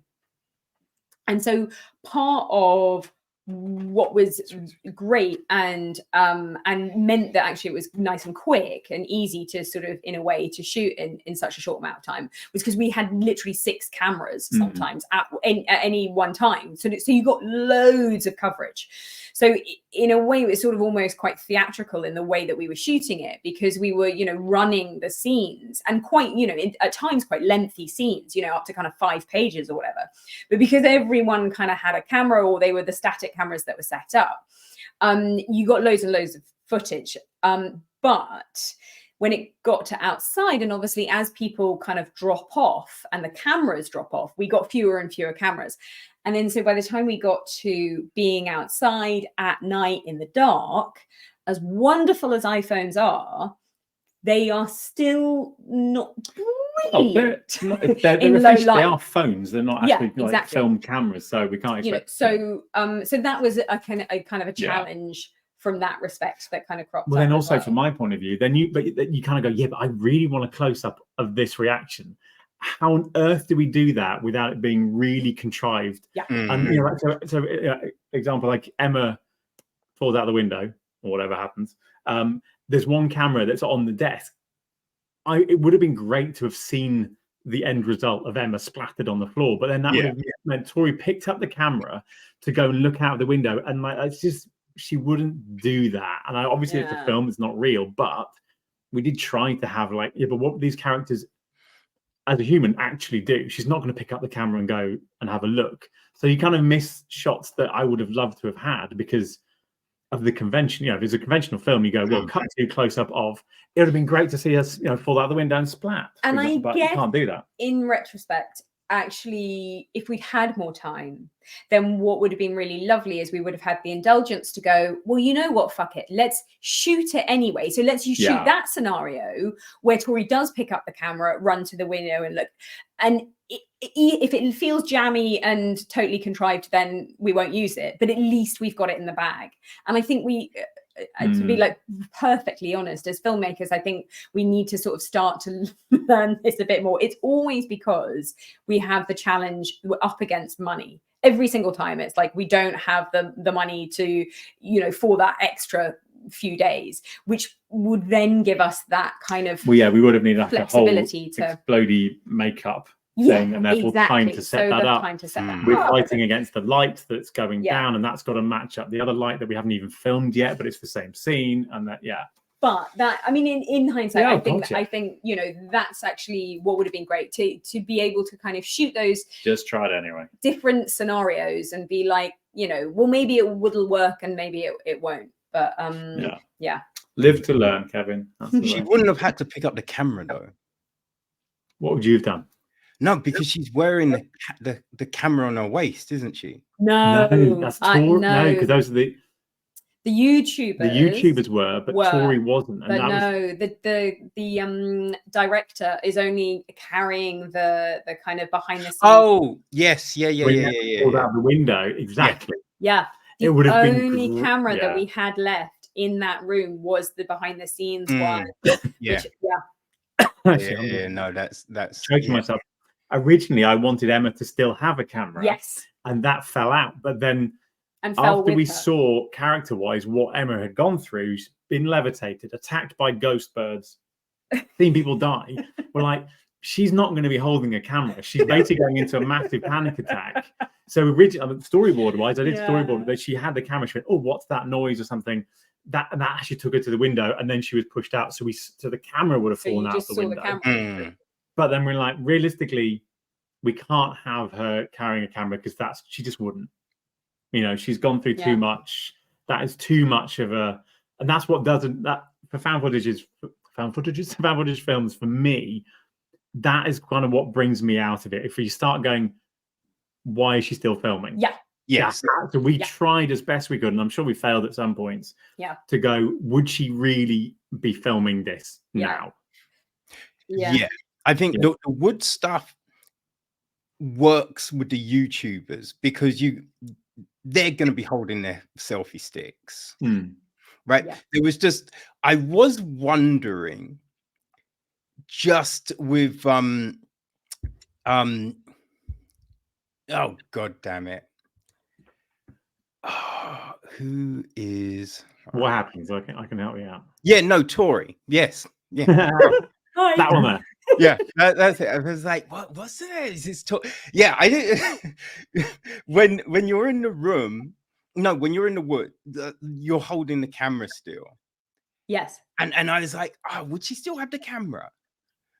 And so part of what was great and meant that actually it was nice and quick and easy to sort of, in a way, to shoot in such a short amount of time was because we had literally 6 cameras sometimes at any one time. So you got loads of coverage. So in a way, it was sort of almost quite theatrical in the way that we were shooting it, because we were, running the scenes and quite, at times quite lengthy scenes, up to kind of 5 pages or whatever. But because everyone kind of had a camera, or they were the static cameras that were set up, you got loads and loads of footage. But when it got to outside, and obviously as people kind of drop off and the cameras drop off, we got fewer and fewer cameras. And then so by the time we got to being outside at night in the dark, as wonderful as iPhones are, they are still not brilliant. They're in low light. They are phones. They're not actually like film cameras, so we can't expect. So that was a kind of a challenge from that respect that kind of cropped up. Well, then also from my point of view, then you kind of go, but I really want a close up of this reaction. How on earth do we do that without it being really contrived? Yeah. And example, like Emma falls out the window or whatever happens. There's one camera that's on the desk. It would have been great to have seen the end result of Emma splattered on the floor, but then that would have meant Tori picked up the camera to go and look out the window, and like it's just, she wouldn't do that. And obviously it's a film, it's not real, but we did try to have like, but what these characters as a human actually do. She's not going to pick up the camera and go and have a look. So you kind of miss shots that I would have loved to have had because of the convention. If it's a conventional film, you go, well, cut to close up of. It would have been great to see us, fall out the window and splat. And but you can't do that. In retrospect, actually, if we'd had more time, then what would have been really lovely is we would have had the indulgence to go, well, you know what, fuck it, let's shoot it anyway. So let's shoot that scenario where Tori does pick up the camera, run to the window and look. And if it feels jammy and totally contrived, then we won't use it. But at least we've got it in the bag. And I think to be like perfectly honest, as filmmakers, I think we need to sort of start to learn this a bit more. It's always because we have the challenge, we're up against money. Every single time it's like we don't have the money to, for that extra few days, which would then give us that kind of we would have needed like flexibility a whole explodey makeup thing, and therefore time to set that up. We're fighting against the light that's going down, and that's got to match up the other light that we haven't even filmed yet, but it's the same scene, and that But that, I mean, in hindsight, I think that's actually what would have been great to be able to kind of shoot those. Just try it anyway. Different scenarios and be like, well, maybe it will work and maybe it won't. But live to learn, Kevin. She wouldn't have had to pick up the camera though. What would you have done? No, because she's wearing the camera on her waist, isn't she? No, that's Tori. No, because those are the YouTubers. The YouTubers were, but Tori wasn't. And but the director is only carrying the kind of behind the scenes. Oh yes, yeah. Pulled out the window, exactly. Yeah, it would have been only camera that we had left in that room was the behind the scenes one. No, that's choking myself. Originally, I wanted Emma to still have a camera. Yes, and that fell out. But then, after we saw character-wise what Emma had gone through, she's been levitated, attacked by ghost birds, seen people die. We're like, she's not going to be holding a camera. She's basically going into a massive panic attack. So originally, storyboard-wise, I did storyboard that she had the camera. She went, "Oh, what's that noise?" or something. That actually took her to the window, and then she was pushed out. So the camera would have fallen out the window. But then we're like, realistically, we can't have her carrying a camera because she just wouldn't. She's gone through too much. That is too much of and that's what doesn't, that for found footage films, for me, that is kind of what brings me out of it. If you start going, why is she still filming? Yeah. Yes. So we tried as best we could, and I'm sure we failed at some points. Yeah. To go, would she really be filming this now? Yeah. I think the wood stuff works with the YouTubers because they're going to be holding their selfie sticks, right? There was just, I was wondering, just with oh god damn it, who is what happens? I can help you out. Yeah, no, Tori. Yes, yeah. That one there. Yeah, that's it. I was like, what's that? Is this yeah, I didn't when you're in the room, no, when you're in the wood, you're holding the camera still. Yes. And I was like, oh, would she still have the camera?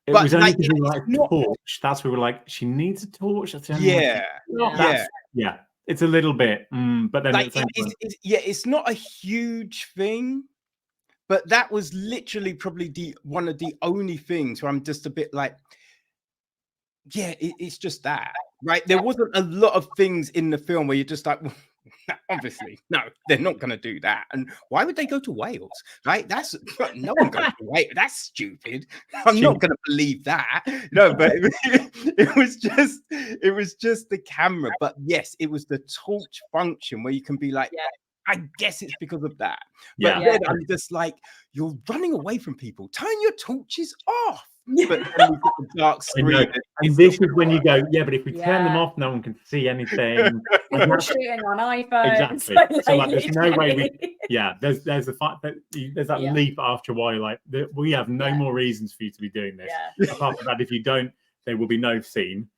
It But was only like, because like torch. That's where we were like, she needs a torch. That's the only yeah. It's a little bit, but then like, it's not a huge thing. But that was literally probably one of the only things where I'm just a bit like, yeah, it's just that, right? There wasn't a lot of things in the film where you're just like, well, obviously, no, they're not going to do that. And why would they go to Wales, right? That's no one goes to Wales. That's stupid. I'm not going to believe that. No, but it was just the camera. But yes, it was the torch function where you can be like, I guess it's because of that. But then I'm just like, you're running away from people. Turn your torches off. But then we've got the dark screen. And this is when you go, but if we turn them off, no one can see anything. We're shooting on iPhones. Exactly. So like, there's no way we. There's the fact that there's that leap after a while. You're like, we have no more reasons for you to be doing this. Apart from that, if you don't, there will be no scene.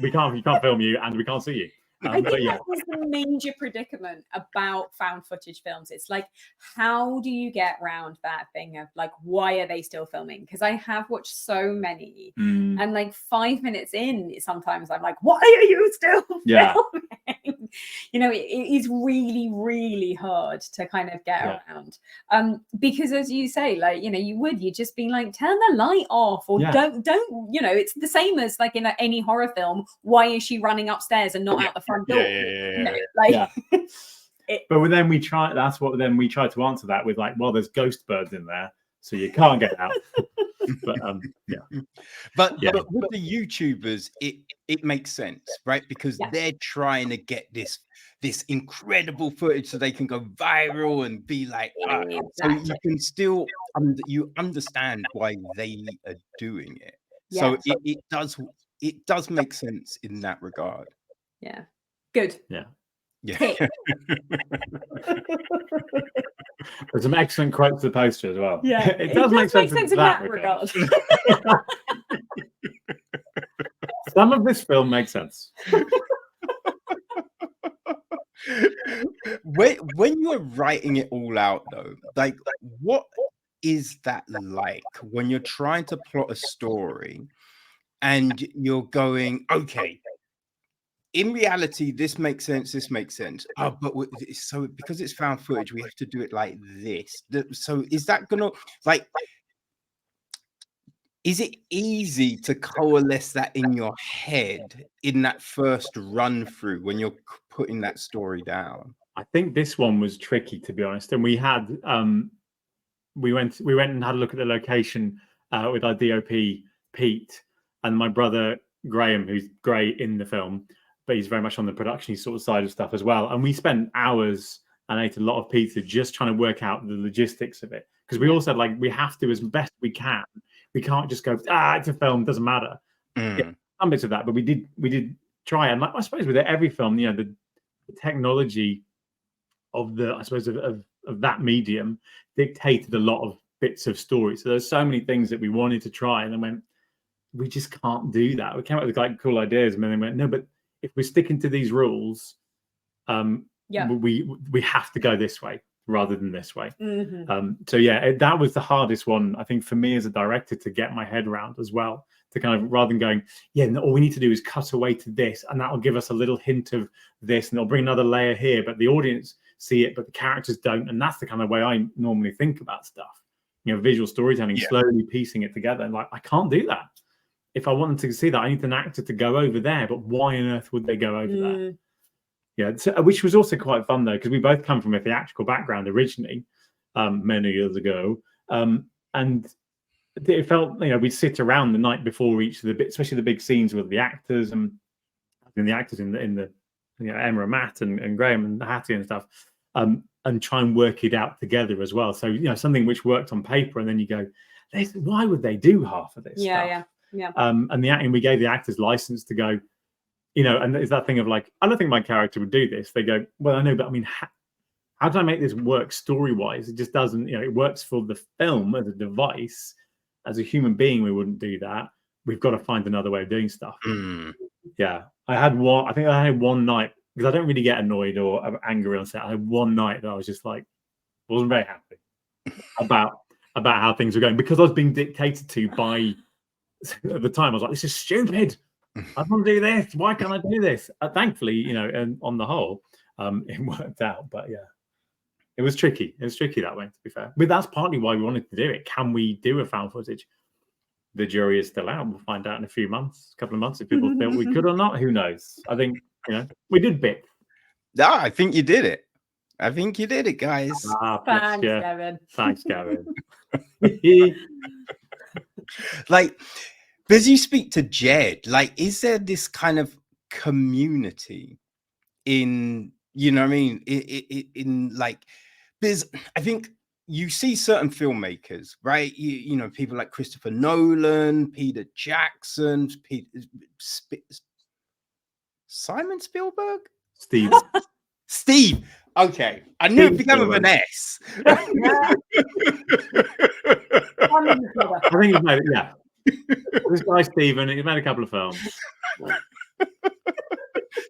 We can't film you, and we can't see you. I think that was the major predicament about found footage films. It's like, how do you get around that thing of like, why are they still filming? Because I have watched so many, and like 5 minutes in, sometimes I'm like, why are you still filming? You know, it is really, really hard to kind of get around. Because as you say, like, you know, you'd just be like, turn the light off, or don't, you know, it's the same as like in any horror film. Why is she running upstairs and not out the front door? But then we try. That's what. Then we try to answer that with like, well, there's ghost birds in there, so you can't get out. But with the YouTubers, it makes sense, right? Because they're trying to get this incredible footage so they can go viral and be like, so you can still you understand why they are doing it. So it does make sense in that regard. Yeah. Good. Yeah. Yeah. There's some excellent quotes to the poster as well. Yeah. It does make sense in that regard. Some of this film makes sense. When you're writing it all out, though, like what is that like when you're trying to plot a story and you're going, okay, in reality, this makes sense. This makes sense. Oh, but so because it's found footage, we have to do it like this. So is that gonna like? Is it easy to coalesce that in your head in that first run through when you're putting that story down? I think this one was tricky, to be honest. And we had we went and had a look at the location with our DOP Pete and my brother Graham, who's great in the film, but he's very much on the production sort of side of stuff as well. And we spent hours and ate a lot of pizza just trying to work out the logistics of it, because we all said like we have to as best we can. We can't just go, it's a film, doesn't matter. Some bits of that, but we did try. And like, I suppose with every film, you know, the technology of of that medium dictated a lot of bits of story. So there's so many things that we wanted to try, and then went, we just can't do that. We came up with like cool ideas, and then went, no, but if we're sticking to these rules, we have to go this way rather than this way. So that was the hardest one, I think, for me as a director to get my head around as well, to kind of, rather than going, all we need to do is cut away to this, and that will give us a little hint of this, and it'll bring another layer here, but the audience see it, but the characters don't. And that's the kind of way I normally think about stuff, you know, visual storytelling, slowly piecing it together. And like, I can't do that. if I wanted to see that, I need an actor to go over there. But why on earth would they go over there? Yeah, so, which was also quite fun though, because we both come from a theatrical background originally, many years ago, and it felt, you know, we'd sit around the night before each of the bits, especially the big scenes with the actors and the actors in the you know, Emma and Matt and Graham and Hattie and stuff, and try and work it out together as well. So, you know, something which worked on paper, and then you go, why would they do half of this stuff? Yeah. And the acting, we gave the actors license to go, you know, and it's that thing of like, I don't think my character would do this. They go, well, I know, but I mean, how do I make this work story-wise? It just doesn't, you know, it works for the film as a device. As a human being, we wouldn't do that. We've got to find another way of doing stuff. Yeah. I think I had one night, because I don't really get annoyed or angry on set. I had one night that I was just like, wasn't very happy about how things were going, because I was being dictated to by, at the time, I was like, this is stupid. I want to do this. Why can't I do this? Thankfully, you know, and on the whole, it worked out. But yeah, it was tricky. It was tricky that way, to be fair. But that's partly why we wanted to do it. Can we do a found footage? The jury is still out. We'll find out in a couple of months, if people feel we could or not. Who knows? I think, you know, we did bit. No, I think you did it. I think you did it, guys. Thanks, Gavin. Thanks, Gavin. Like, as you speak to Jed, like, is there this kind of community in, you know what I mean, in like, because I think you see certain filmmakers, right? You know, people like Christopher Nolan, Peter Jackson, Simon Spielberg? Steve. Okay. I knew it began with an S. I think he's made it, yeah. This guy, Stephen, he's made a couple of films.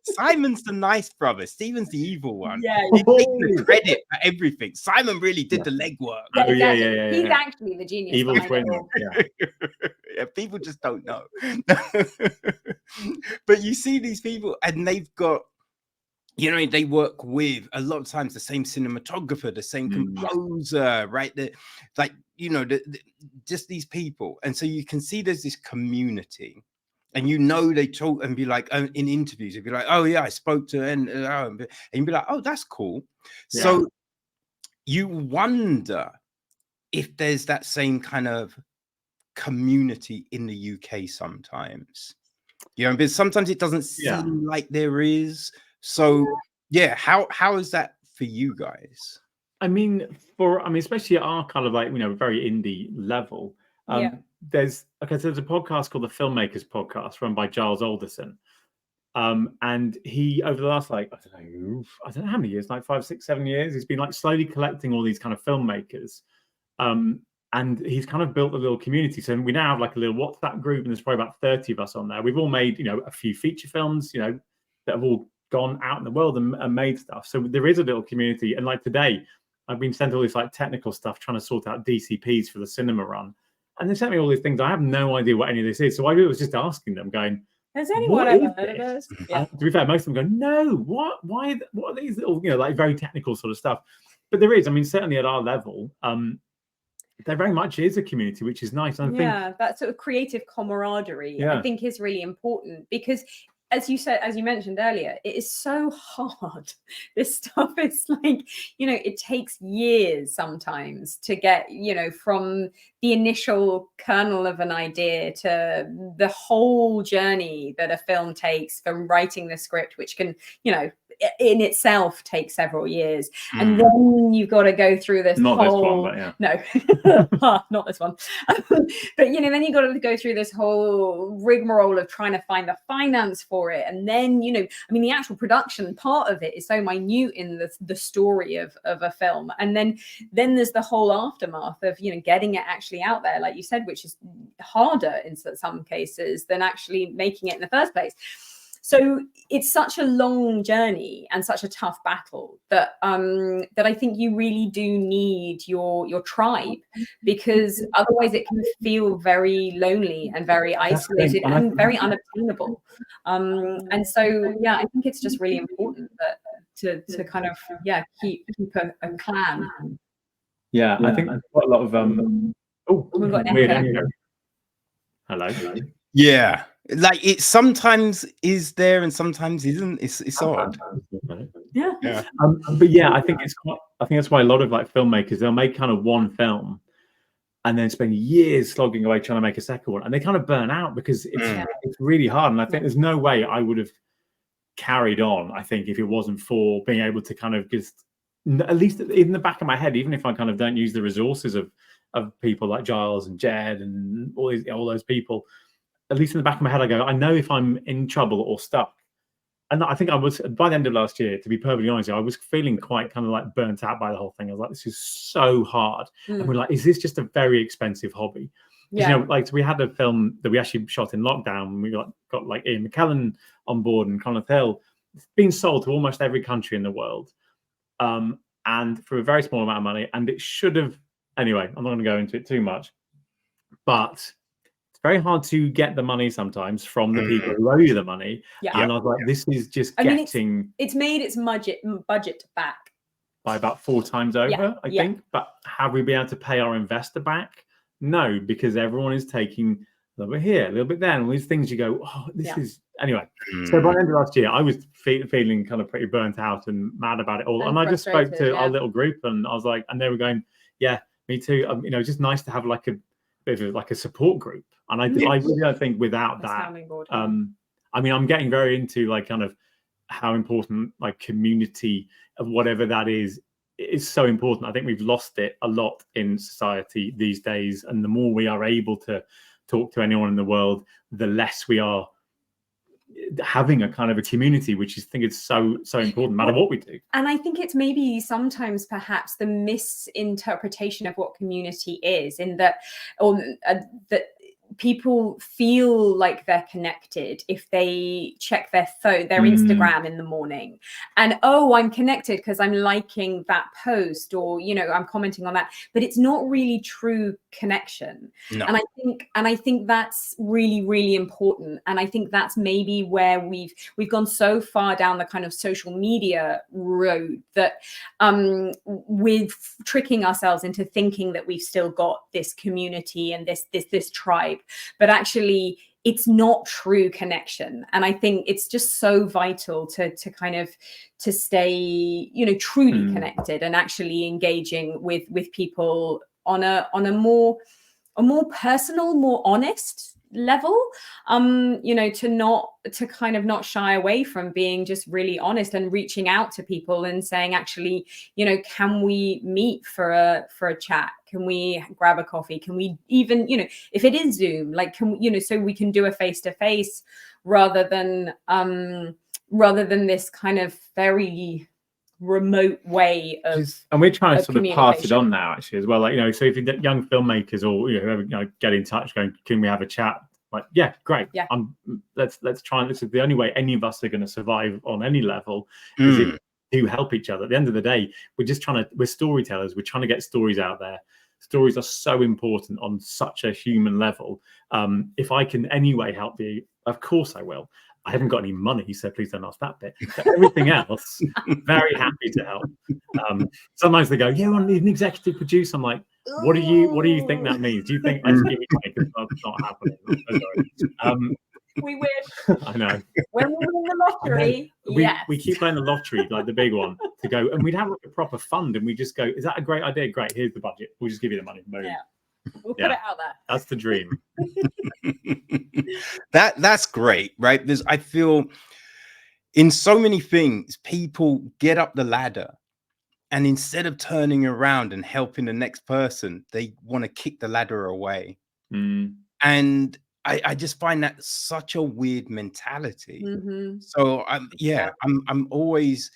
Simon's the nice brother. Stephen's the evil one. Yeah, he takes the credit for everything. Simon really did the legwork. Yeah, exactly. He's actually the genius. Evil twin. Yeah, people just don't know. But you see these people, and they've got, you know, they work with a lot of times the same cinematographer, the same composer, right? Like, you know, just these people. And so you can see there's this community, and you know, they talk and be like, in interviews, they'd be like, oh yeah, I spoke to, and you'd be like, oh, that's cool. Yeah. So you wonder if there's that same kind of community in the UK sometimes, you know, because sometimes it doesn't seem like there is. So yeah, how is that for you guys? I mean, especially at our kind of like, you know, very indie level, there's a podcast called the Filmmakers Podcast run by Giles Alderson. And he, over the last, like, I don't know how many years, like 5, 6, 7 years, he's been like slowly collecting all these kind of filmmakers. And he's kind of built a little community. So we now have like a little WhatsApp group, and there's probably about 30 of us on there. We've all made, you know, a few feature films, you know, that have all gone out in the world and made stuff. So there is a little community. And like today, I've been sent all this like technical stuff, trying to sort out DCPs for the cinema run. And they sent me all these things. I have no idea what any of this is. So I was just asking them, going, has anyone ever heard of this? Yeah. To be fair, most of them go, no, what are these little, you know, like very technical sort of stuff? But there is, I mean, certainly at our level, there very much is a community, which is nice. I think that sort of creative camaraderie, I think, is really important, because as you said, as you mentioned earlier, it is so hard. This stuff is like, you know, it takes years sometimes to get, you know, from the initial kernel of an idea to the whole journey that a film takes, from writing the script, which can, you know, in itself take several years, and then you've got to go through this not this one, but you know, then you've got to go through this whole rigmarole of trying to find the finance for it, and then, you know, I mean, the actual production part of it is so minute in the story of a film, and then there's the whole aftermath of, you know, getting it actually out there, like you said, which is harder in some cases than actually making it in the first place. So it's such a long journey and such a tough battle that I think you really do need your tribe, because otherwise it can feel very lonely and very isolated and very unobtainable. And so, yeah, I think it's just really important that to kind of keep a clan. I think quite a lot of we've got weird echo. Hello. Yeah, like it sometimes is there and sometimes isn't. It's odd. Yeah. Yeah. But yeah, I think that's why a lot of like filmmakers, they'll make kind of one film and then spend years slogging away trying to make a second one, and they kind of burn out because it's really hard. And I think there's no way I would have carried on, I think, if it wasn't for being able to kind of just, at least in the back of my head, even if I kind of don't use the resources of people like Giles and Jed and all those people, at least in the back of my head, I go, I know if I'm in trouble or stuck. And I think I was, by the end of last year, to be perfectly honest, I was feeling quite kind of like burnt out by the whole thing. I was like, this is so hard. And we're like, is this just a very expensive hobby? Yeah. You know, like, so we had a film that we actually shot in lockdown. We got like Ian McKellen on board and Conor Hill. It's been sold to almost every country in the world. And for a very small amount of money. And it should have, anyway, I'm not going to go into it too much. But very hard to get the money sometimes from the people who owe you the money. Yeah. And I was like, this is just it's made its budget back by about 4 times over, I think. But have we been able to pay our investor back? No, because everyone is taking a little bit here, a little bit there, and all these things you go, oh, this is anyway. So by the end of last year, I was feeling kind of pretty burnt out and mad about it all. And I just spoke to our little group, and I was like, and they were going, yeah, me too. You know, just nice to have like a bit of like a support group. And I really don't think without that, I mean, I'm getting very into like kind of how important like community of whatever that is so important. I think we've lost it a lot in society these days. And the more we are able to talk to anyone in the world, the less we are having a kind of a community, which I think is so important, no matter what we do. And I think it's maybe sometimes perhaps the misinterpretation of what community is, in that, or that people feel like they're connected if they check their phone, their Instagram in the morning, and I'm connected because I'm liking that post, or I'm commenting on that, but it's not really true connection. No. And I think that's really, really important. And I think that's maybe where we've gone so far down the kind of social media road that we're tricking ourselves into thinking that we've still got this community and this tribe, but actually it's not true connection. And I think it's just so vital to kind of to stay truly connected and actually engaging with people on a more personal, more honest level, to kind of not shy away from being just really honest and reaching out to people and saying, actually, can we meet for a chat? Can we grab a coffee? Can we even, if it is Zoom, like, can we, so we can do a face-to-face rather than this kind of very remote way of, and we're trying to sort of pass it on now actually as well, like, so if you're young filmmakers or whoever, get in touch going, can we have a chat? Like, yeah, great. Yeah. Let's try, and this is the only way any of us are going to survive on any level is if we help each other. At the end of the day, we're storytellers, we're trying to get stories out there. Stories are so important on such a human level. If I can anyway help you, of course I will. I haven't got any money, so please don't ask that bit. But everything else, very happy to help. Sometimes they go, yeah, I need an executive producer. I'm like, what do you think that means? Do you think I should give you money? Because that's not happening. I'm so sorry. We wish. I know. When we win the lottery, we keep playing the lottery, like the big one, to go, and we'd have like a proper fund, and we just go, is that a great idea? Great, here's the budget. We'll just give you the money. Boom. Yeah. We'll put it out there. That's the dream. That's great, right? I feel in so many things, people get up the ladder, and instead of turning around and helping the next person, they want to kick the ladder away. And I just find that such a weird mentality. So I'm always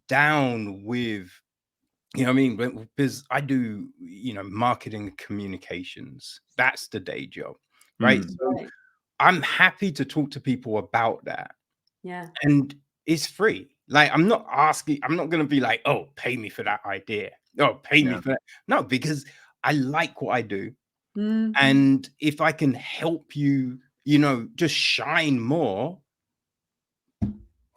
down with, I mean, because I do, marketing and communications. That's the day job, right? So I'm happy to talk to people about that. Yeah. And it's free. Like, I'm not going to be like, oh, pay me for that idea. Oh, pay me for that. No, because I like what I do. And if I can help you, just shine more,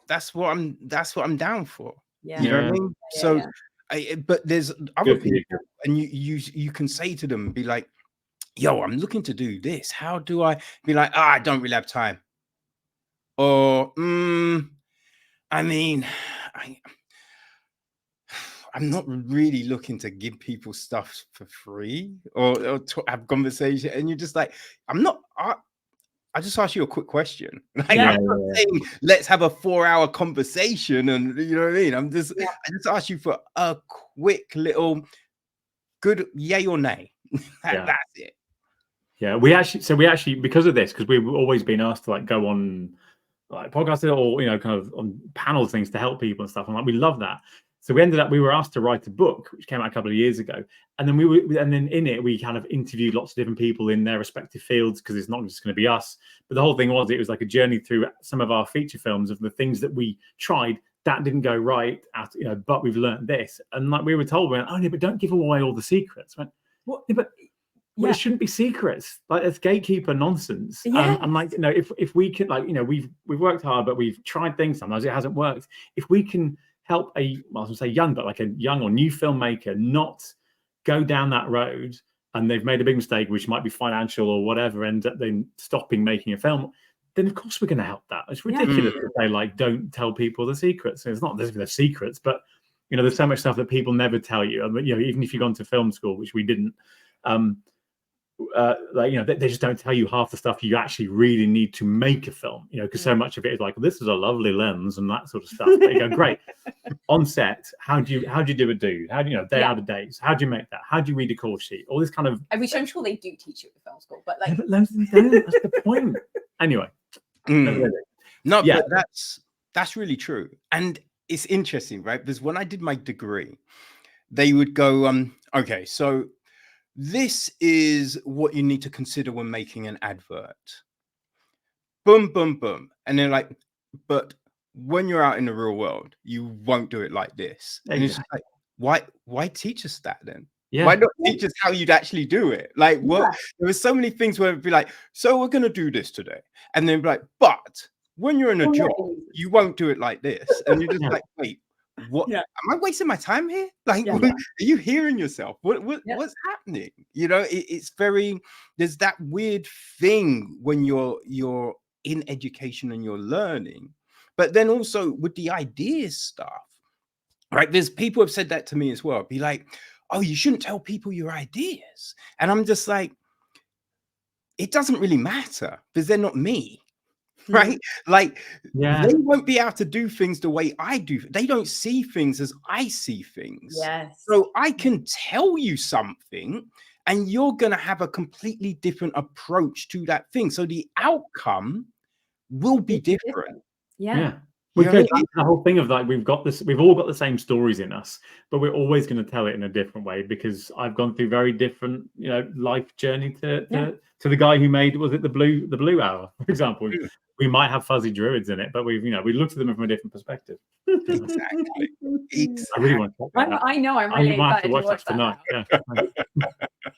that's what I'm down for. Yeah. You know what I mean? So but there's other people, and you can say to them, be like, yo, I'm looking to do this. How do I be like, I don't really have time? Or, I mean, I'm not really looking to give people stuff for free or to have conversation. And you're just like, I just asked you a quick question. Like, I'm not saying let's have a 4-hour conversation, and you know what I mean. I just asked you for a quick little good yay or nay. That's it. Yeah, we actually because of this, because we've always been asked to like go on like podcasts or kind of on panel things to help people and stuff, and like we love that. So we were asked to write a book, which came out a couple of years ago, and then in it we kind of interviewed lots of different people in their respective fields, because it's not just going to be us. But the whole thing was, it was like a journey through some of our feature films of the things that we tried that didn't go right, but we've learned this. And like we were told, but don't give away all the secrets. I went, what? Yeah, but it shouldn't be secrets. Like, it's gatekeeper nonsense. And like, if we could, like, we've worked hard, but we've tried things. Sometimes it hasn't worked. If we can help I was going to say young, but like a young or new filmmaker not go down that road, and they've made a big mistake, which might be financial or whatever, and then stopping making a film, then of course we're going to help that. It's ridiculous to say, like, don't tell people the secrets. It's not there's secrets, but there's so much stuff that people never tell you. I mean, even if you've gone to film school, which we didn't, they just don't tell you half the stuff you actually really need to make a film, because so much of it is like, this is a lovely lens and that sort of stuff. But you go, great. On set, how do you do a dude? How do day out of days? How do you make that? How do you read a call sheet? All this kind of, which I'm sure they do teach you at film school, but like, but loads of them don't. That's the point. Anyway, but that's really true. And it's interesting, right? Because when I did my degree, they would go, okay, so this is what you need to consider when making an advert. Boom, boom, boom. And they're like, but when you're out in the real world, you won't do it like this. And it's just like, why teach us that then? Why not teach us how you'd actually do it? Like, what? There were so many things where it'd be like, so we're going to do this today. And then be like, but when you're in a job, you won't do it like this. And you're just like, wait, what? Am I wasting my time here? Like, are you hearing yourself? What's happening? It's very, there's that weird thing when you're in education and you're learning, but then also with the ideas stuff, right? There's people have said that to me as well. Be like, oh, you shouldn't tell people your ideas. And I'm just like, it doesn't really matter because they're not me. Right? Like, they won't be able to do things the way I do. They don't see things as I see things. Yes. So I can tell you something and you're going to have a completely different approach to that thing. So the outcome will be different. Yeah. The whole thing of like, we've all got the same stories in us, but we're always going to tell it in a different way, because I've gone through very different, life journey to the guy who made, was it the Blue Hour, for example. We might have fuzzy druids in it, but we looked at them from a different perspective. Exactly. I really want to talk about that. I know. I'm really excited to watch that tonight.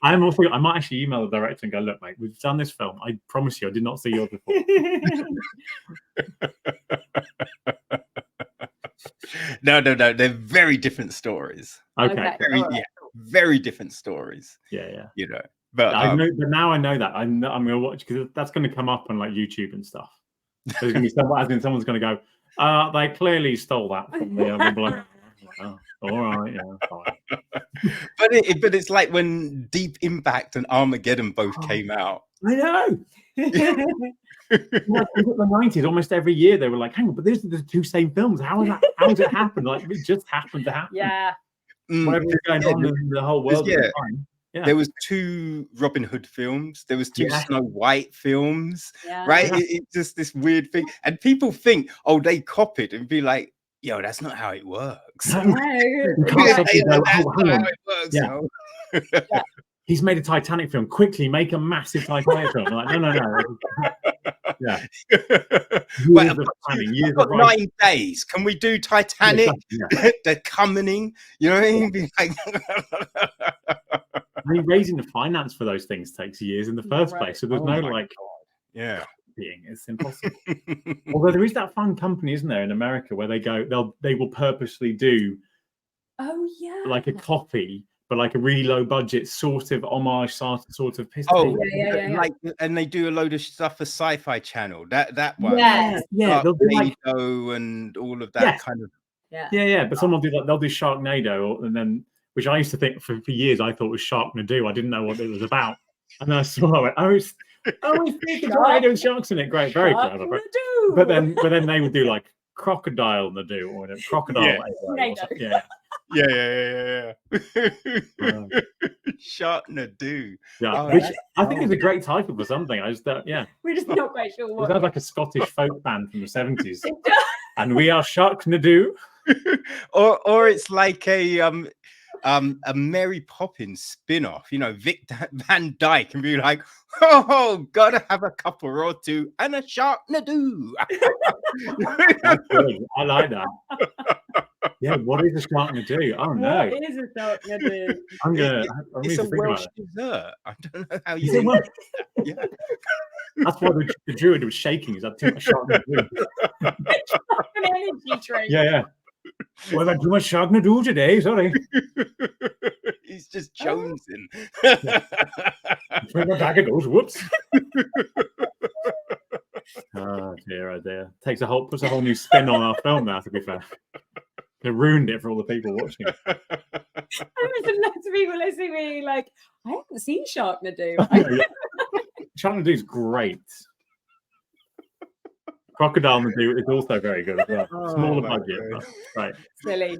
I might actually email the director and go, look, mate, we've done this film. I promise you, I did not see yours before. No. They're very different stories. Okay. Very different stories. Yeah. But but now I know that. I'm going to watch, because that's going to come up on like YouTube and stuff. There's going to be someone's going to go, they clearly stole that from the oh, all right, fine. But it's like when Deep Impact and Armageddon both came out. I know. In the 90s, almost every year they were like, hang on, but these are the two same films. How has it happened? Like, it just happened to happen. Yeah. Whatever was going on in the whole world at the time. Yeah. There was 2 Robin Hood films. There was 2 Snow White films, right? It's just this weird thing. And people think, oh, they copied, and be like, yo, that's not how it works. He's made a Titanic film. Quickly, make a massive Titanic film. Like, no. Yeah. Years of planning, years of 9 days. Can we do Titanic? They're coming. You know what I mean? I mean, raising the finance for those things takes years in the first place. So there's it's impossible. Although there is that fun company, isn't there, in America, where they will purposely do like a copy, but like a really low budget sort of homage sort of piss Oh, take. Yeah. like, and they do a load of stuff for Sci-Fi Channel. That one, Yes. Yeah, they'll do like Sharknado and all of that kind of. Yeah. But someone do like they'll do Sharknado, and then which I used to think for years I thought was Sharknado. I didn't know what it was about, and then I saw it. It's Sharknado and sharks in it. Great, very clever. But then they would do like Crocodile Nado or Crocodile. Yeah. Sharknado. Yeah, which I think is a great title for something. I just we're just not quite sure what. It sounds like a Scottish folk band from the 70s. And we are Sharknado. or it's like a Mary Poppins spin-off, you know, Vic Van Dyke and be like, oh, gotta have a couple or two and a Sharknado. I like that. Yeah, what is a Sharknado? Oh no. What is a Sharknado? It's a Welsh dessert. I don't know how you say it. Yeah. That's why the druid was shaking. Is that too much Sharknado? An energy drink. Yeah. Well, I've had too much Sharknado today. Sorry. He's just jonesing. Bring my bag of those. Whoops. Oh dear. Puts a whole new spin on our film now, to be fair. They ruined it for all the people watching it. I imagine lots of people listening being like, I haven't seen Sharknado. Sharknado is great. Crocodile Nado is also very good as well. Smaller budget, but right. Silly.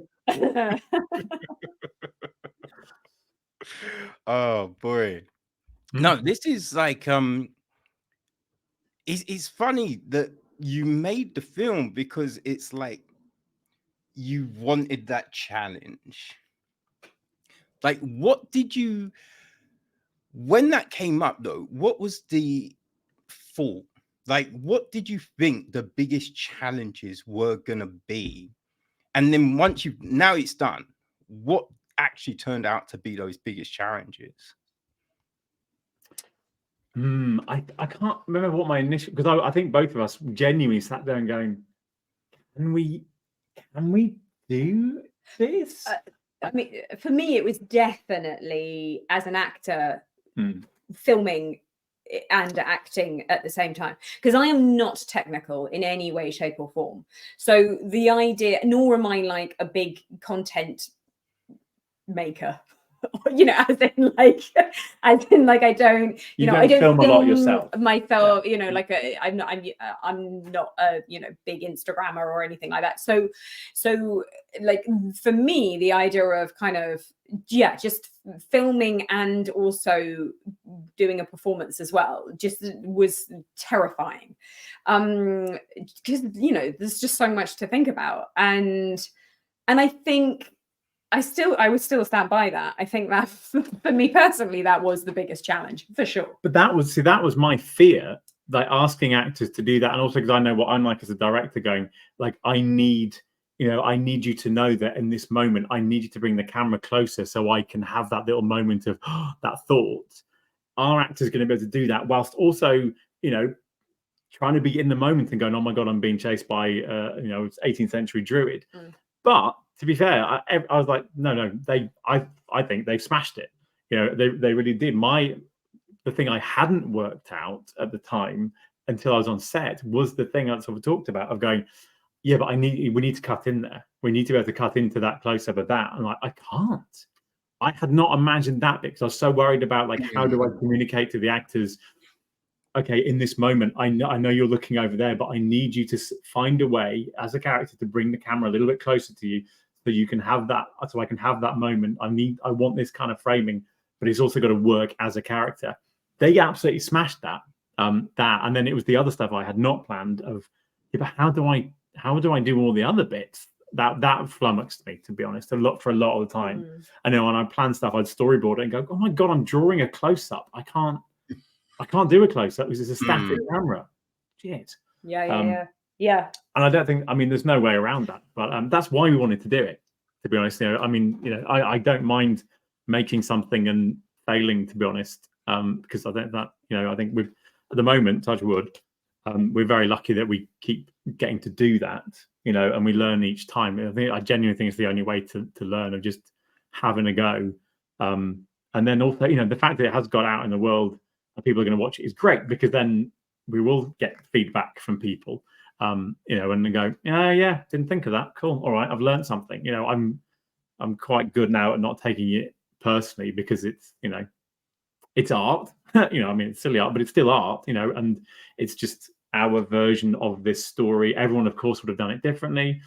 Oh boy. No, this is like it's funny that you made the film because it's like you wanted that challenge. Like, what did you, when that came up though, what was the thought? Like, what did you think the biggest challenges were gonna be? And then once now it's done, what actually turned out to be those biggest challenges? I can't remember what my initial, because I think both of us genuinely sat there and going, can we do this? I mean, for me, it was definitely as an actor filming and acting at the same time, because I am not technical in any way, shape, or form. So the idea, nor am I like a big content maker. You know, as in like I don't, I don't film a lot yourself. Myself, like I'm not a big Instagrammer or anything like that. So like for me, the idea of kind of just filming and also doing a performance as well just was terrifying, because there's just so much to think about, and I think I would still stand by that. I think that for me personally, that was the biggest challenge for sure. But that was my fear, like asking actors to do that. And also because I know what I'm like as a director, going like, I need you to know that in this moment, I need you to bring the camera closer so I can have that little moment of that thought. Our actors going to be able to do that whilst also, trying to be in the moment and going, oh my God, I'm being chased by, 18th century druid. But to be fair, I was like, no, I think they smashed it. They really did. The thing I hadn't worked out at the time until I was on set was the thing I sort of talked about of going, yeah, but we need to cut in there. We need to be able to cut into that close up of that. And like, I can't. I had not imagined that because I was so worried about like, how do I communicate to the actors? Okay, in this moment, I know you're looking over there, but I need you to find a way as a character to bring the camera a little bit closer to you so you can have that, so I can have that moment. I want this kind of framing, but it's also got to work as a character. They absolutely smashed that. And then it was the other stuff I had not planned of, yeah, but how do I do all the other bits? That flummoxed me, to be honest, for a lot of the time. I know when I planned stuff, I'd storyboard it and go, oh my God, I'm drawing a close-up. I can't do a close-up because it's a static camera. Shit. Yeah. And I don't think, there's no way around that. But that's why we wanted to do it, to be honest. I don't mind making something and failing, to be honest, because I think that, I think we've, at the moment, touch wood, we're very lucky that we keep getting to do that, and we learn each time. I genuinely think it's the only way to learn, of just having a go And then also, the fact that it has got out in the world and people are going to watch it is great, because then we will get feedback from people, and they go, yeah, didn't think of that. Cool. All right. I've learned something. I'm quite good now at not taking it personally, because it's, it's art. It's silly art, but it's still art, and it's just our version of this story. Everyone, of course, would have done it differently.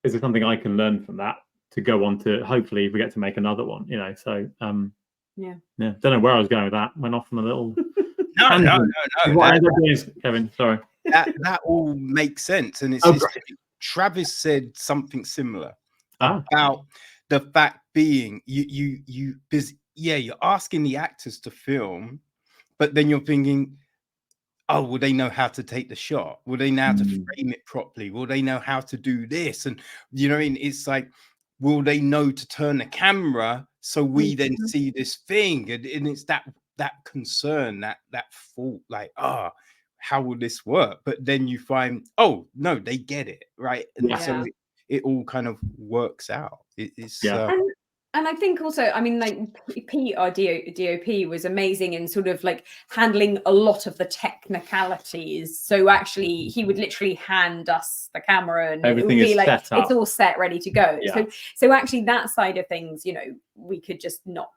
Is there something I can learn from that to go on to, hopefully, if we get to make another one, So, yeah. Don't know where I was going with that. Went off on a little. No. What I ended up doing is, Kevin, sorry. That all makes sense, and it's Travis said something similar about the fact being you because you're asking the actors to film, but then you're thinking, oh, will they know how to take the shot? Will they know how to frame it properly? Will they know how to do this? And what I mean? It's like, will they know to turn the camera so we then see this thing? And it's that concern, that thought, like, how will this work? But then you find, oh no, they get it, right? And so it all kind of works out. It's and I think also, I mean, like Pete, our DOP, was amazing in sort of like handling a lot of the technicalities. So actually, he would literally hand us the camera, and everything it would be is like set up. It's all set, ready to go. Yeah. So actually, that side of things, we could just not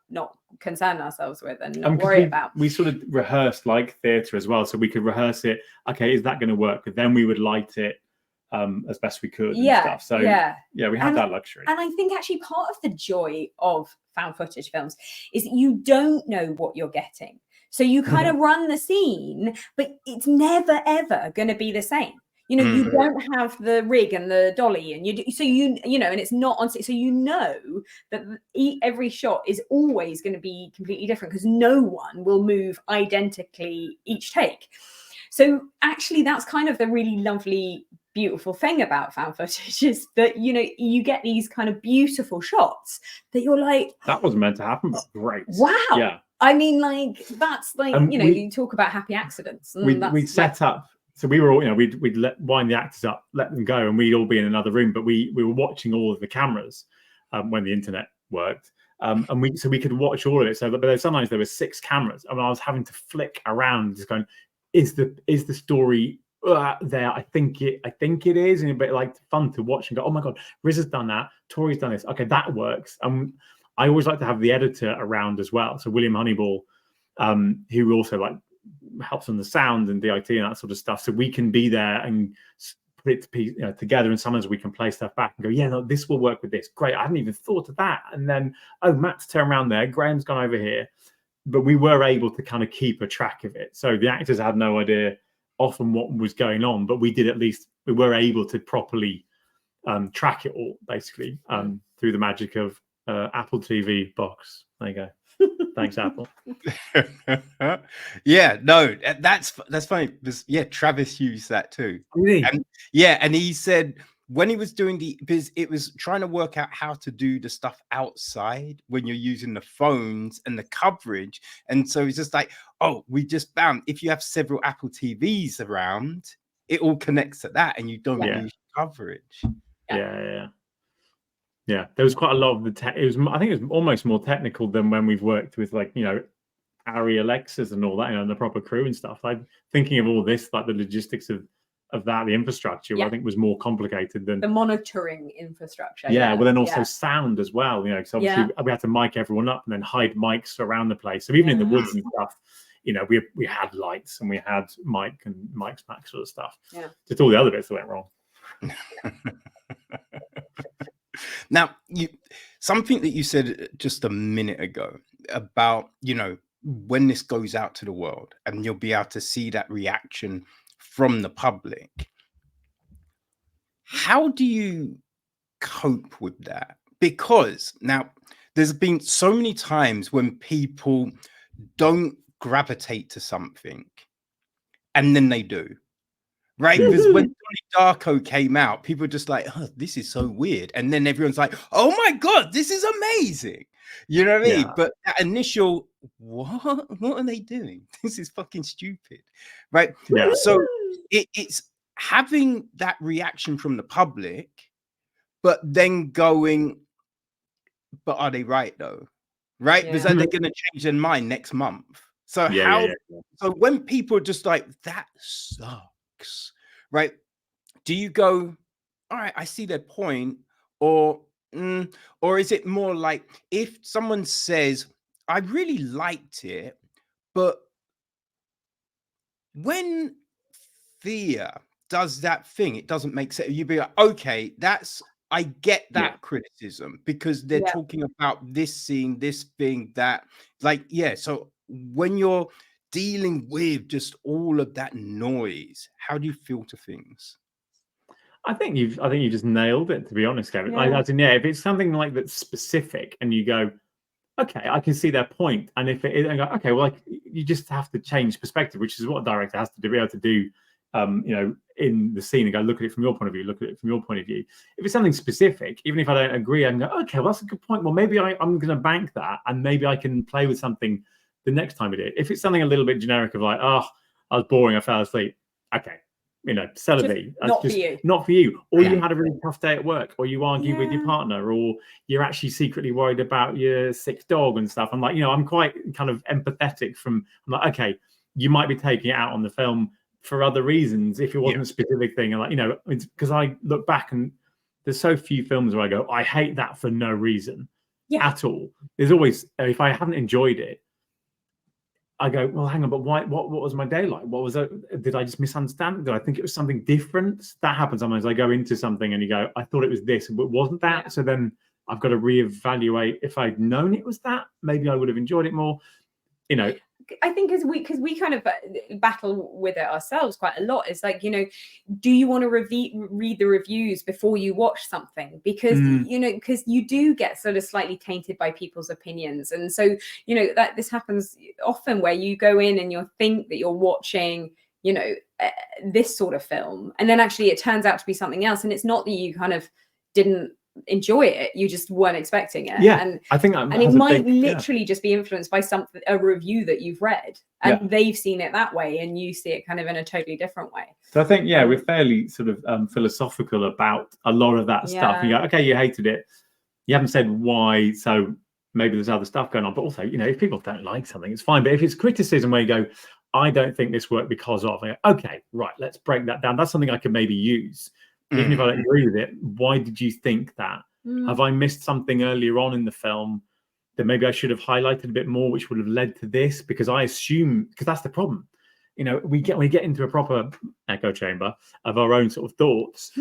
concern ourselves with and not worry about. We sort of rehearsed like theatre as well, so we could rehearse it. Okay, is that going to work? But then we would light it as best we could and stuff. So we have that luxury. And I think actually part of the joy of found footage films is that you don't know what you're getting. So you kind of run the scene, but it's never ever going to be the same. You don't have the rig and the dolly, and and it's not on. So that every shot is always going to be completely different, because no one will move identically each take. So actually, that's kind of the really lovely, beautiful thing about found footage, is that you get these kind of beautiful shots that you're like, that wasn't meant to happen, but great. Wow. Yeah. I mean, like, that's like, you talk about happy accidents. And we'd set up. So we were all, we'd wind the actors up, let them go, and we'd all be in another room. But we were watching all of the cameras when the internet worked, and we could watch all of it. So, but sometimes there were 6 cameras, and I was having to flick around, just going, is the story there? I think it is, and a bit like fun to watch and go, oh my god, Riz has done that, Tori's done this. Okay, that works. I always like to have the editor around as well. So William Honeyball, who also like helps on the sound and DIT and that sort of stuff, so we can be there and put it together, and sometimes we can play stuff back and go, yeah, no, this will work with this. Great, I hadn't even thought of that. And then, oh, Matt's turned around there, Graham's gone over here. But we were able to kind of keep a track of it. So the actors had no idea often what was going on, but we were able to properly track it all, basically, through the magic of Apple TV box. There you go. Thanks, Apple. Yeah, no, that's funny, because Travis used that too. Really? And he said when he was doing because it was trying to work out how to do the stuff outside when you're using the phones and the coverage. And so it's just like, oh, we just found if you have several Apple TVs around, it all connects to that and you don't lose coverage. Yeah, there was quite a lot of I think it was almost more technical than when we've worked with, like, Arri Alexas and all that, and the proper crew and stuff. Like, thinking of all this, like the logistics of that, the infrastructure, I think was more complicated than the monitoring infrastructure. Well, then also sound as well, because obviously we had to mic everyone up and then hide mics around the place. So even in the woods and stuff, we had lights and we had mic and mic smack sort of stuff. Yeah, just all the other bits that went wrong. Now, something that you said just a minute ago about, when this goes out to the world and you'll be able to see that reaction from the public. How do you cope with that? Because now there's been so many times when people don't gravitate to something and then they do. Right, because when Donnie Darko came out, people were just like, oh, this is so weird. And then everyone's like, oh my God, this is amazing. You know what I mean? But that initial, what are they doing? This is fucking stupid. Right. Yeah. So it's having that reaction from the public, but then going, but are they right though? right? Yeah. Because they're going to change their mind next month. So Yeah. so when people are just like, that sucks, right? Do you go, all right, I see their point, or is it more like if someone says, I really liked it, but when Thea does that thing, it doesn't make sense. You'd be like, okay, I get that criticism because they're talking about this scene, this thing, that, like, So when you're dealing with just all of that noise, how do you filter things? I think you've just nailed it, to be honest, Kevin. If it's something like that's specific and you go, okay, I can see their point, and if it is, I go, okay, well, like, you just have to change perspective, which is what a director has to do, be able to do, in the scene, and go, look at it from your point of view, look at it from your point of view. If it's something specific, even if I don't agree, I can go, okay, well, that's a good point. Well, maybe I'm going to bank that, and maybe I can play with something the next time we do it. If it's something a little bit generic of like, oh, I was boring, I fell asleep. Okay, c'est la vie. Not for you. Not for you. Or you had a really tough day at work, or you argue with your partner, or you're actually secretly worried about your sick dog and stuff. I'm like, I'm quite kind of empathetic I'm like, okay, you might be taking it out on the film for other reasons if it wasn't a specific thing. And like, it's because I look back and there's so few films where I go, I hate that for no reason at all. There's always, if I haven't enjoyed it, I go, well, hang on, but why? What was my day like? What was it? Did I just misunderstand? Did I think it was something different? That happens sometimes. I go into something and you go, I thought it was this, but it wasn't that. So then I've got to reevaluate. If I'd known it was that, maybe I would have enjoyed it more. I think because we kind of battle with it ourselves quite a lot. It's like, do you want to read the reviews before you watch something? Because because you do get sort of slightly tainted by people's opinions, and so that this happens often where you go in and you think that you're watching this sort of film, and then actually it turns out to be something else, and it's not that you kind of didn't enjoy it, you just weren't expecting it. And I think it might literally just be influenced by a review that you've read, and they've seen it that way and you see it kind of in a totally different way. So I think we're fairly sort of philosophical about a lot of that stuff. You go, okay, you hated it, you haven't said why, so maybe there's other stuff going on. But also, if people don't like something, it's fine. But if it's criticism where you go, I don't think this worked because of, okay, right, let's break that down. That's something I can maybe use. Even if I don't agree with it, why did you think that? Have I missed something earlier on in the film that maybe I should have highlighted a bit more, which would have led to this? Because I assume, because that's the problem. We get into a proper echo chamber of our own sort of thoughts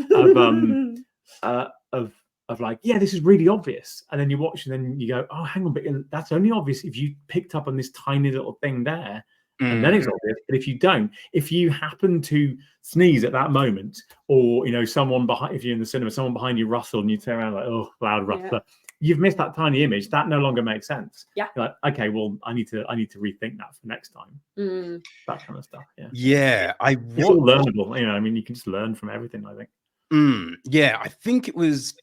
of like, this is really obvious. And then you watch and then you go, oh, hang on, but that's only obvious if you picked up on this tiny little thing there. And then it's obvious. But if you don't, if you happen to sneeze at that moment, or someone behind, if you're in the cinema, someone behind you rustle and you turn around like, oh, loud rustler, you've missed that tiny image. That no longer makes sense. You're like, okay, well, I need to rethink that for next time. That kind of stuff. It's all learnable. You can just learn from everything, I think. I think it was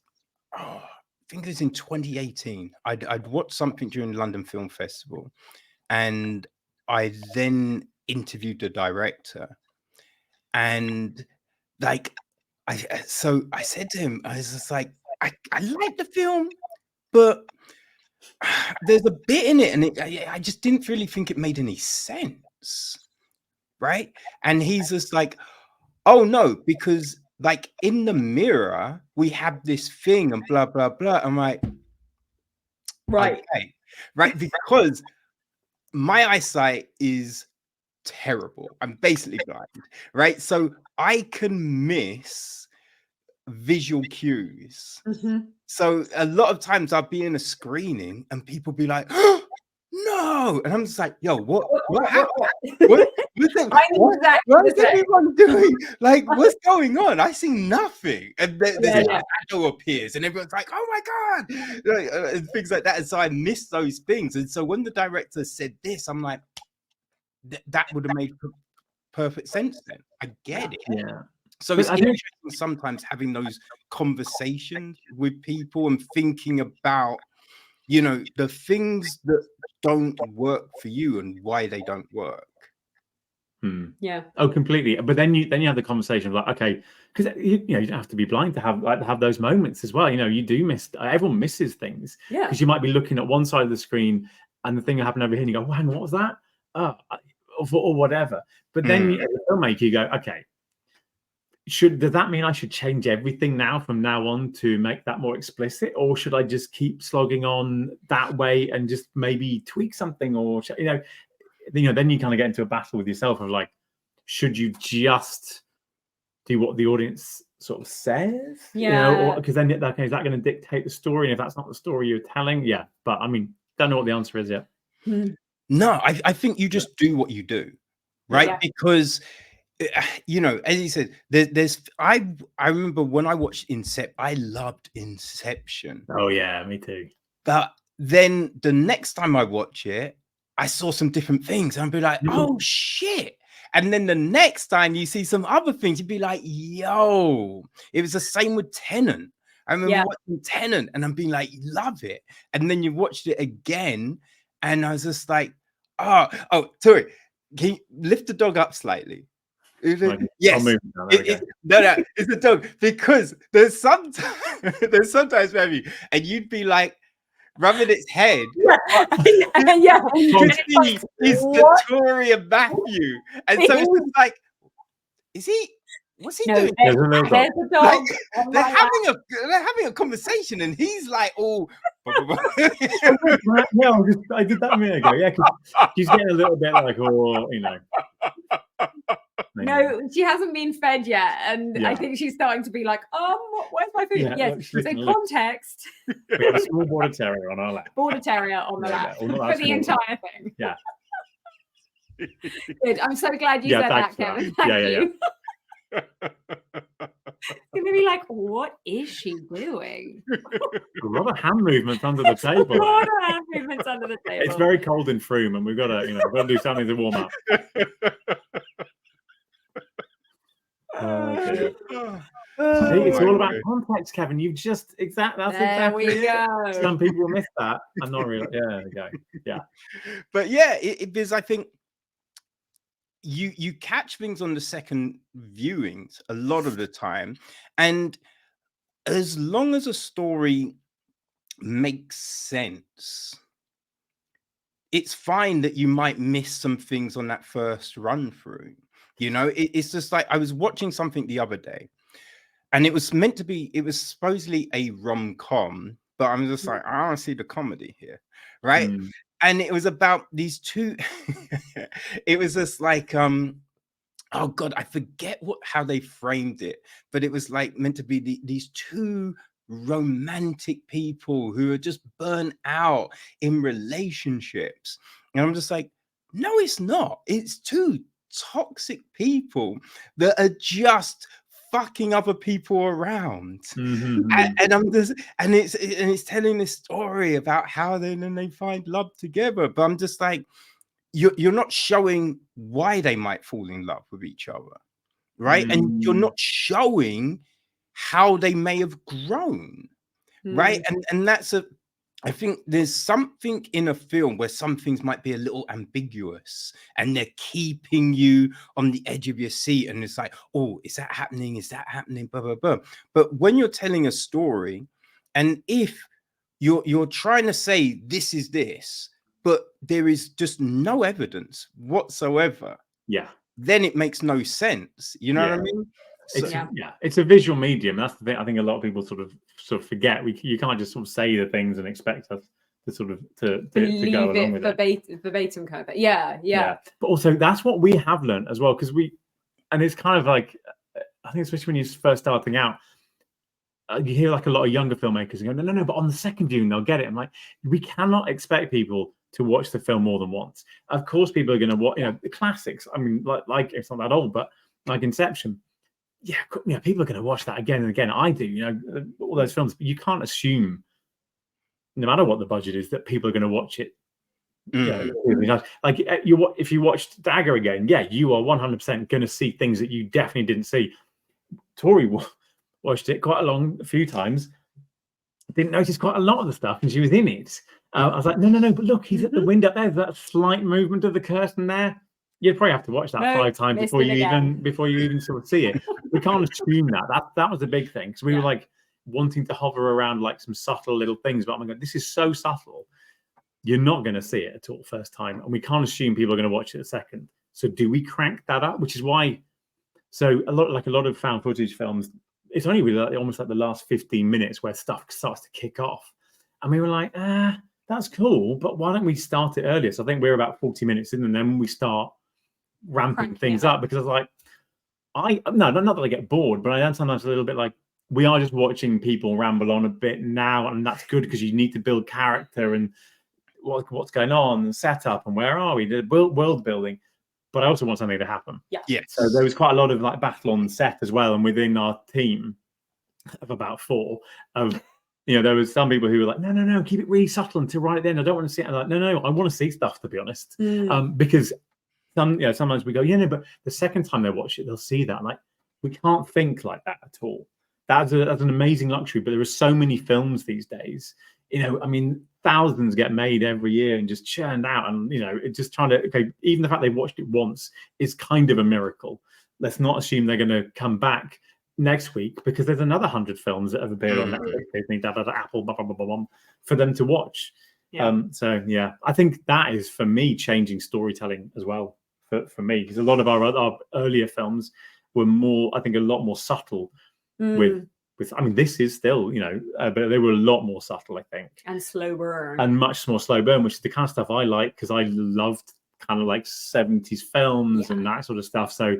in 2018. I'd watched something during the London Film Festival, and I then interviewed the director, and like, I said to him, I was just like, I like the film, but there's a bit in it, and I just didn't really think it made any sense, right? And he's just like, oh no, because like in the mirror we have this thing and blah blah blah. I'm like, right, okay, right, because my eyesight is terrible. I'm basically blind, right? So I can miss visual cues. So a lot of times I'll be in a screening and people be like, oh, no, and I'm just like, yo, what happened? What's everyone doing? Like, what's going on? I see nothing. And there's a shadow appears, and everyone's like, oh my god, and things like that. And so I miss those things. And so when the director said this, I'm like, that would have made perfect sense then. I get it. So it's interesting sometimes having those conversations with people and thinking about, the things that don't work for you and why they don't work. Yeah. Oh, completely. But then you have the conversation of like, okay, because you don't have to be blind to have those moments as well. You do miss. Everyone misses things. Yeah. Because you might be looking at one side of the screen and the thing will happen over here, and you go, "Wow, what was that?" Or whatever. But then as a filmmaker, you go, "Okay, does that mean I should change everything now from now on to make that more explicit, or should I just keep slogging on that way and just maybe tweak something, or then you kind of get into a battle with yourself of like, should you just do what the audience sort of says? Yeah. Because then is that going to dictate the story? And if that's not the story you're telling, yeah. But I mean, don't know what the answer is yet. No, I think you just do what you do, right? Yeah. Because as you said, I remember when I watched I loved Inception. Oh yeah, me too. But then the next time I watch it, I saw some different things, and I'd be like, oh shit. And then the next time you see some other things, you'd be like, yo, it was the same with Tenet. I remember watching Tenet and I'm being like, love it. And then you watched it again, and I was just like, oh, Tori, can you lift the dog up slightly? Yes. No, it's the dog, because there's sometimes maybe, and you'd be like rubbing its head. It's the Tori and Matthew, and so it's just like, what's he doing? There's a dog. They're having a conversation, and he's like, oh. I did that a minute ago. Yeah, because she's getting a little bit like, No, she hasn't been fed yet, and I think she's starting to be like, where's my food? Yeah, yes. So context. We have a small border terrier on our lap. Border terrier on the lap for the entire thing. Yeah. Good. I'm so glad you said that, Kevin. Thank you. You're gonna be like, what is she doing? A lot of hand movements under the table. A lot of hand movements under the table. It's very cold in Frome, and we've got to do something to warm up. See, it's all about context, Kevin. That's exactly we go. It. Some people miss that. I'm not really. Yeah, there we go. Yeah. But yeah, because I think you catch things on the second viewings a lot of the time, and as long as a story makes sense, it's fine that you might miss some things on that first run through. It's just like, I was watching something the other day, and it was supposedly a rom-com, but I'm just like, I don't see the comedy here, right? And it was about these two. It was just like, oh God, I forget how they framed it, but it was like meant to be these two romantic people who are just burnt out in relationships. And I'm just like, no, it's not. It's two toxic people that are just fucking other people around. And I'm just, and it's telling this story about how then they find love together. But I'm just like, you're not showing why they might fall in love with each other, right? And you're not showing how they may have grown, right? And I think there's something in a film where some things might be a little ambiguous, and they're keeping you on the edge of your seat, and it's like, oh, is that happening? Is that happening? Blah, blah, blah. But when you're telling a story, and if you're trying to say this is this, but there is just no evidence whatsoever, then it makes no sense. You know what I mean? It's a visual medium. That's the thing. I think a lot of people sort of forget. You can't just sort of say the things and expect us to sort of to go along with it. Verbatim kind of thing. Yeah. But also, that's what we have learned as well, because and it's kind of like, I think especially when you're first starting out, you hear like a lot of younger filmmakers go, no, but on the second viewing they'll get it. I'm like, we cannot expect people to watch the film more than once. Of course, people are going to watch, the classics. I mean, like it's not that old, but like Inception. Yeah, people are going to watch that again and again. I do, all those films. But you can't assume, no matter what the budget is, that people are going to watch it. Like if you watched Dagr again, you are 100% going to see things that you definitely didn't see. Tori watched it quite a few times. Didn't notice quite a lot of the stuff, and she was in it. I was like, no, but look, he's at the window up there. That slight movement of the curtain there. you'd probably have to watch that No, 5 times missed before it again. before you even sort of see it. We can't assume that was the big thing, because we were like wanting to hover around like some subtle little things, but I'm like, this is so subtle, you're not going to see it at all first time, and we can't assume people are going to watch it a second. So do we crank that up? Which is why, so a lot of found footage films, it's only really like, almost like the last 15 minutes where stuff starts to kick off, and we were like, that's cool, but why don't we start it earlier? So I think we're about 40 minutes in, and then we start ramping things up, because I was like, not that I get bored, but I am sometimes a little bit like, we are just watching people ramble on a bit now, and that's good because you need to build character and what's going on and setup and where are we, the world building. But I also want something to happen. Yes. So there was quite a lot of like battle on set as well, and within our team of about 4 of there was some people who were like, no, keep it really subtle until right at the end. I don't want to see it. I'm like, no, I want to see stuff, to be honest. Because sometimes we go, but the second time they watch it, they'll see that. Like, we can't think like that at all. That's an amazing luxury, but there are so many films these days. I mean, thousands get made every year and just churned out, and it's just trying to. Even the fact they watched it once is kind of a miracle. Let's not assume they're going to come back next week, because there's another 100 films that have appeared on Netflix, Disney, Apple, blah, blah, blah, blah, blah, for them to watch. So I think that is, for me, changing storytelling as well. For me, because a lot of our earlier films were more, I think, a lot more subtle. With I mean, this is still, but they were a lot more subtle, I think, and slow burn, and much more slow burn, which is the kind of stuff I like, because I loved kind of like 70s films and that sort of stuff. So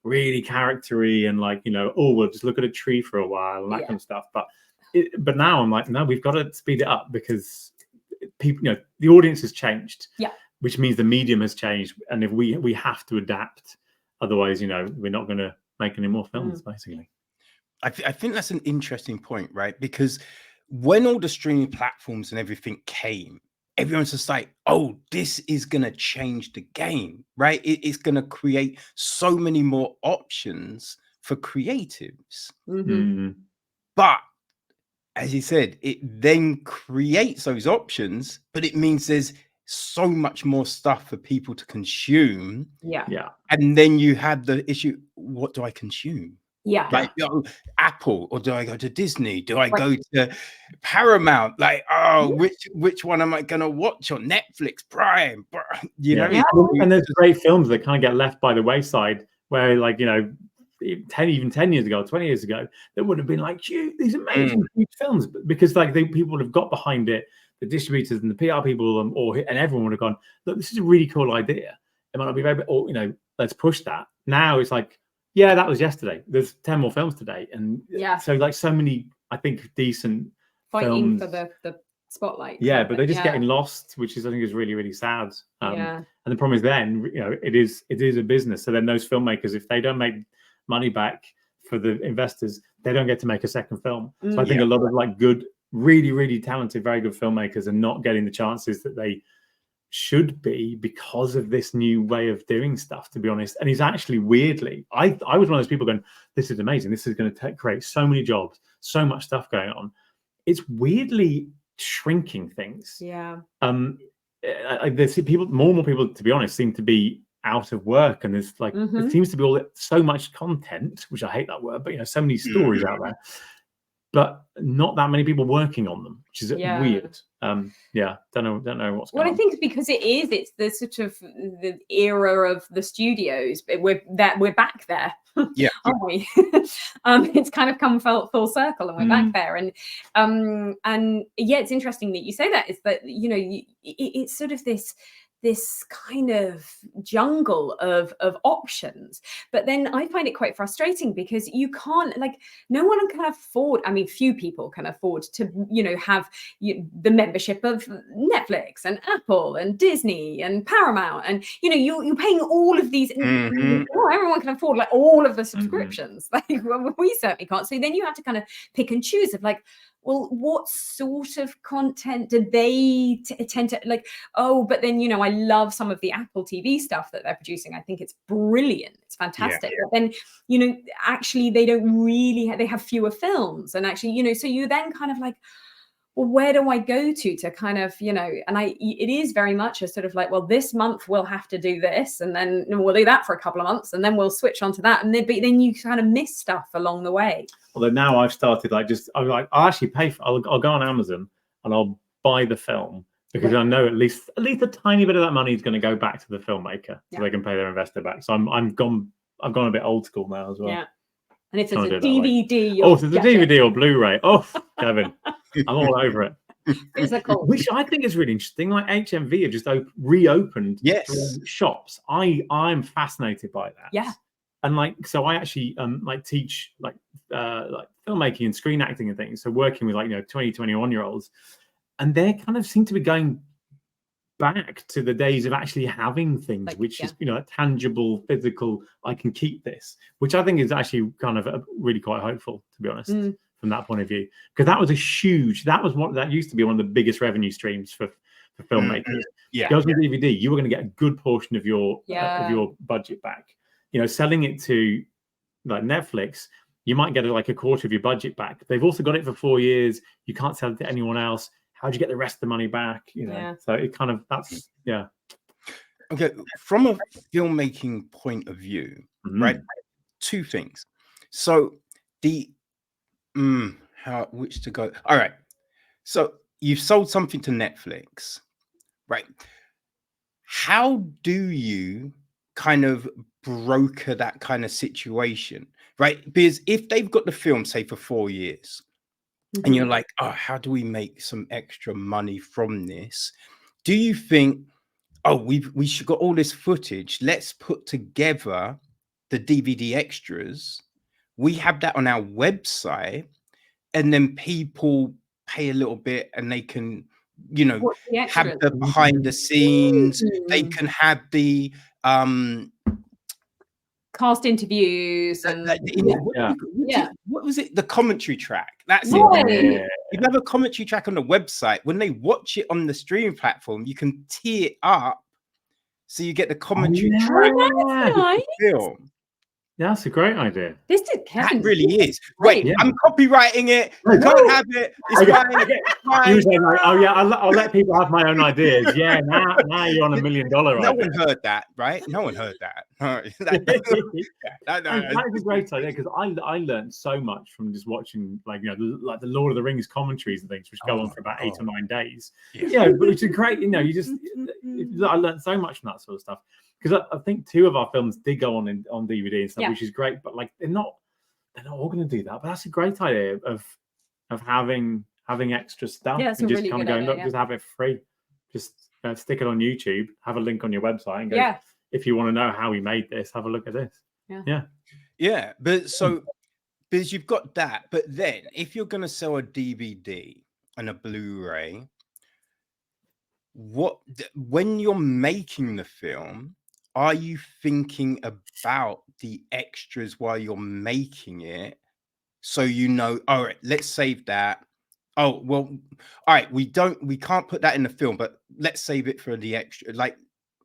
really charactery and like, we'll just look at a tree for a while and that kind of stuff. But now I'm like, no, we've got to speed it up, because people, the audience has changed. Which means the medium has changed, and if we have to adapt, otherwise, we're not going to make any more films, basically. I think that's an interesting point, right? Because when all the streaming platforms and everything came, everyone's just like, oh, this is going to change the game, right? It's going to create so many more options for creatives. But as you said, it then creates those options, but it means there's so much more stuff for people to consume. And then you have the issue, what do I consume? Like, Apple, or do I go to Disney? Do I go to Paramount? Like, which one am I going to watch on Netflix, Prime? And there's great films that kind of get left by the wayside, where, like, 10 years ago, 20 years ago, that would have been like, these amazing huge films, because like people would have got behind it, the distributors and the PR people, and everyone would have gone, look, this is a really cool idea. It might not be very, or let's push that. Now it's like, that was yesterday. There's 10 more films today, and so like so many, I think, decent fighting films for the spotlight. But they're just getting lost, which I think is really, really sad. And the problem is then, it is a business. So then those filmmakers, if they don't make money back for the investors, they don't get to make a second film. So I think a lot of like good, really, really talented, very good filmmakers are not getting the chances that they should be, because of this new way of doing stuff, to be honest. And he's actually, weirdly, I was one of those people going, this is amazing, this is going to create so many jobs, so much stuff going on. It's weirdly shrinking things. There's people, more and more people, to be honest, seem to be out of work, and there's like it seems to be so much content, which I hate that word, but so many stories out there, but not that many people working on them, which is weird. Don't know what's going on. I think it's because it's the sort of the era of the studios. We're back there, aren't we? It's kind of come full circle, and we're back there. And it's interesting that you say that. Is that it's sort of this kind of jungle of options, but then I find it quite frustrating, because you can't, like, no one can afford, I mean, few people can afford to have the membership of Netflix and Apple and Disney and Paramount, and you're paying all of these. Everyone can afford like all of the subscriptions. Like, well, we certainly can't. So then you have to kind of pick and choose of like, well, what sort of content do they tend to like? Oh, but then, I love some of the Apple TV stuff that they're producing. I think it's brilliant. It's fantastic. But then, actually, they don't really, they have fewer films. And actually, so you then kind of like, well, where do I go to kind of, you know, and it is very much a sort of like, well, this month we'll have to do this, and then we'll do that for a couple of months, and then we'll switch on to that, and then you kind of miss stuff along the way. Although now I've started I'll actually pay for, I'll go on Amazon and I'll buy the film, because I know at least a tiny bit of that money is going to go back to the filmmaker, so they can pay their investor back. So I've gone a bit old school now as well. Yeah. And if there's a DVD, if there's a DVD or Blu-ray, Kevin, I'm all over it. Physical. Which I think is really interesting. Like HMV have just reopened shops. I'm fascinated by that. Yeah. And so I actually teach filmmaking and screen acting and things. So working with 20, 21-year-olds, and they kind of seem to be going back to the days of actually having things, which is tangible, physical. I can keep this, which I think is actually kind of really quite hopeful, to be honest, from that point of view, because that used to be one of the biggest revenue streams for filmmakers. Goes with DVD, you were going to get a good portion of your budget back. Selling it to like Netflix, you might get a quarter of your budget back. They've also got it for 4 years. You can't sell it to anyone else. How do you get the rest of the money back? So it kind of Okay, from a filmmaking point of view, right? Two things. So which to go? All right. So you've sold something to Netflix, right? How do you kind of broker that kind of situation, right? Because if they've got the film, say, for 4 years, and you're like, oh, how do we make some extra money from this? Do you think, oh, we should got all this footage, let's put together the DVD extras, we have that on our website, and then people pay a little bit and they can, have the behind the scenes, they can have the cast interviews and what was it? The commentary track. That's it. You have a commentary track on the website. When they watch it on the streaming platform, you can tee it up so you get the commentary track of the film. That's a great idea. That really is. Wait, I'm copywriting it. You can't have it. It's fine. You were saying I'll let people have my own ideas. Yeah, now you're on $1 million. No one heard that, right? No one heard that. That is a great idea, because I learned so much from just watching the Lord of the Rings commentaries and things, which go on for about 8 or 9 days. Which is great. I learned so much from that sort of stuff. Because I think 2 of our films did go on DVD and stuff, which is great. But they're not all going to do that. But that's a great idea of having extra stuff. Yeah, it's and just really kind of good going, idea, just have it free. Just stick it on YouTube. Have a link on your website and go. If you want to know how we made this, have a look at this. Yeah. But so because you've got that, but then if you're going to sell a DVD and a Blu-ray, when you're making the film, are you thinking about the extras while you're making it? So all right, let's save that. Oh, well, all right, we can't put that in the film, but let's save it for the extra.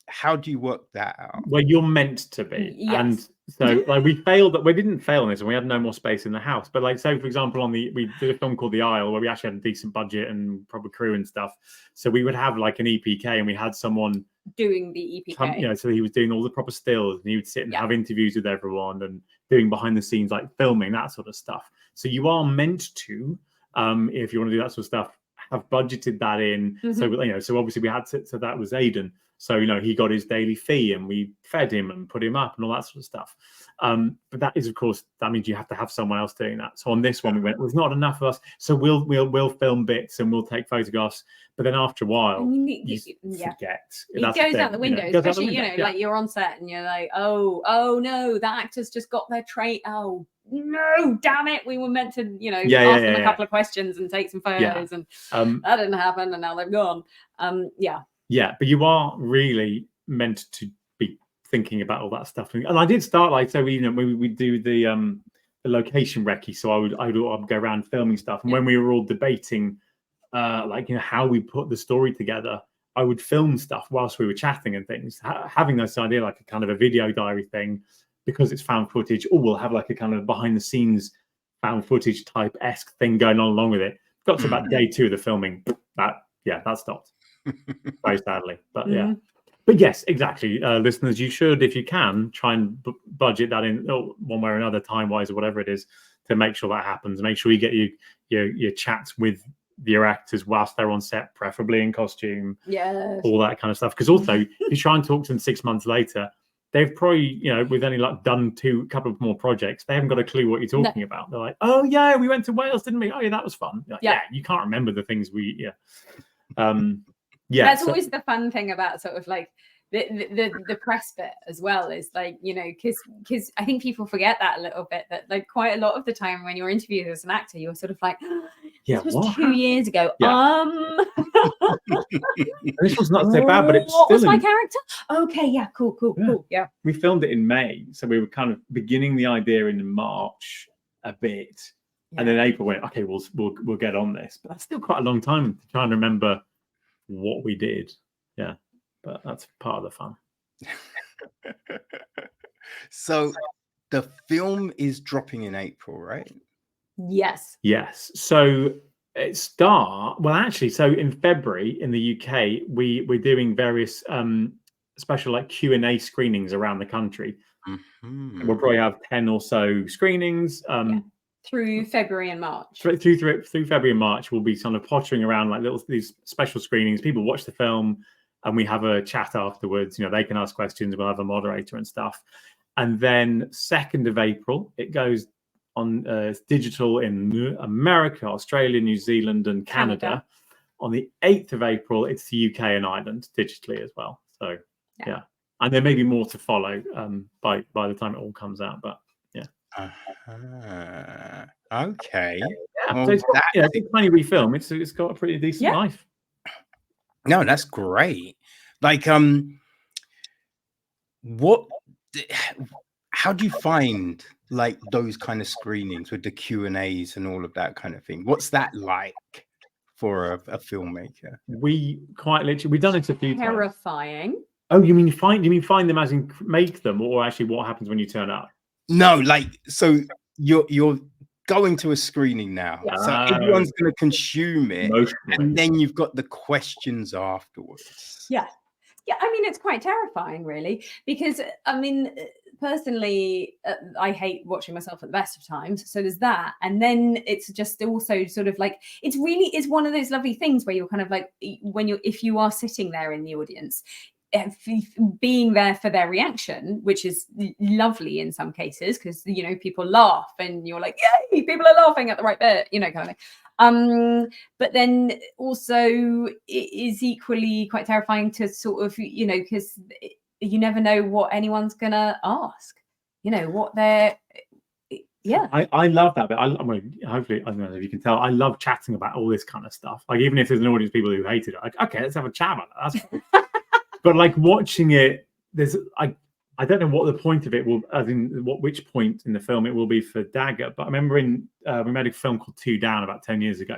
How do you work that out? Well, you're meant to be. Yes. And so we didn't fail on this, and we had no more space in the house. But say, for example, we did a film called The Isle, where we actually had a decent budget and proper crew and stuff. So we would have an EPK, and we had someone doing the EPK. So he was doing all the proper stills, and he would sit and have interviews with everyone and doing behind the scenes, filming, that sort of stuff. So you are meant to, if you want to do that sort of stuff, have budgeted that in. So obviously we had so that was Aidan. So he got his daily fee, and we fed him and put him up and all that sort of stuff. But that is, of course, that means you have to have someone else doing that. So on this one, we went, there's not enough of us, so we'll film bits and we'll take photographs. But then after a while, you forget. It goes out the window, especially you're on set and you're like, oh no, the actors just got their train. Oh no, damn it, we were meant to ask them a couple of questions and take some photos, and that didn't happen, and now they've gone. Yeah, but you are really meant to be thinking about all that stuff. And I did start we do the location recce. So I would go around filming stuff. And when we were all debating, how we put the story together, I would film stuff whilst we were chatting and things, having this idea, a kind of a video diary thing, because it's found footage. Or we'll have a kind of behind the scenes found footage type-esque thing going on along with it. got to about day 2 of the filming. That stopped very sadly. But yeah. But yes, exactly. Listeners, you should, if you can, try and budget that in one way or another, time-wise or whatever it is, to make sure that happens. Make sure you get your chats with your actors whilst they're on set, preferably in costume. Yeah. All that kind of stuff. Because also, if you try and talk to them 6 months later, they've probably, with any luck, done a couple of more projects. They haven't got a clue what you're talking about. They're like, oh, yeah, we went to Wales, didn't we? Oh, yeah, that was fun. Like, yeah, you can't remember the things That's always the fun thing about sort of like the press bit as well, is like, because I think people forget that a little bit, that like quite a lot of the time when you're interviewed as an actor, you're sort of like, this was 2 years ago. This was not so bad, but it's what still was my character? Okay, yeah, cool. Yeah. We filmed it in May, so we were kind of beginning the idea in March a bit, and then April went, okay, we'll get on this, but that's still quite a long time to try and remember what we did. But that's part of the fun. So the film is dropping in April, right? Yes. So so in February in the UK, we're doing various special like Q&A screenings around the country. We'll probably have 10 or so screenings through February and March. Through February and March, we'll be kind of pottering around like these special screenings. People watch the film and we have a chat afterwards. They can ask questions. We'll have a moderator and stuff. And then 2nd of April, it goes on digital in America, Australia, New Zealand, and Canada. On the 8th of April, it's the UK and Ireland digitally as well. So yeah. And there may be more to follow by the time it all comes out. But okay. So it's a tiny wee film. It's got a pretty decent life. No, that's great. Like, how do you find like those kind of screenings with the Q&As and all of that kind of thing? What's that like for a filmmaker? We quite literally, we've done it a few times. Terrifying. Oh, you mean find them as in make them, or actually what happens when you turn up? No, like, so you're going to a screening now, so everyone's going to consume it, and then you've got the questions afterwards. Yeah, I mean, it's quite terrifying, really, because I mean, personally, I hate watching myself at the best of times, so there's that. And then it's just also sort of like, it's one of those lovely things where you're kind of like, if you are sitting there in the audience, being there for their reaction, which is lovely in some cases, because people laugh and you're like, yay, people are laughing at the right bit, kind of thing. But then also it is equally quite terrifying to sort of, because you never know what anyone's gonna ask, what they're I love that bit. Hopefully, I don't know if you can tell, I love chatting about all this kind of stuff. Like, even if there's an audience of people who hate it, like, okay, let's have a chat about that. That's cool. But like watching it, I don't know what the point of it will, as in which point in the film it will be for Dagr. But I remember we made a film called Two Down about 10 years ago,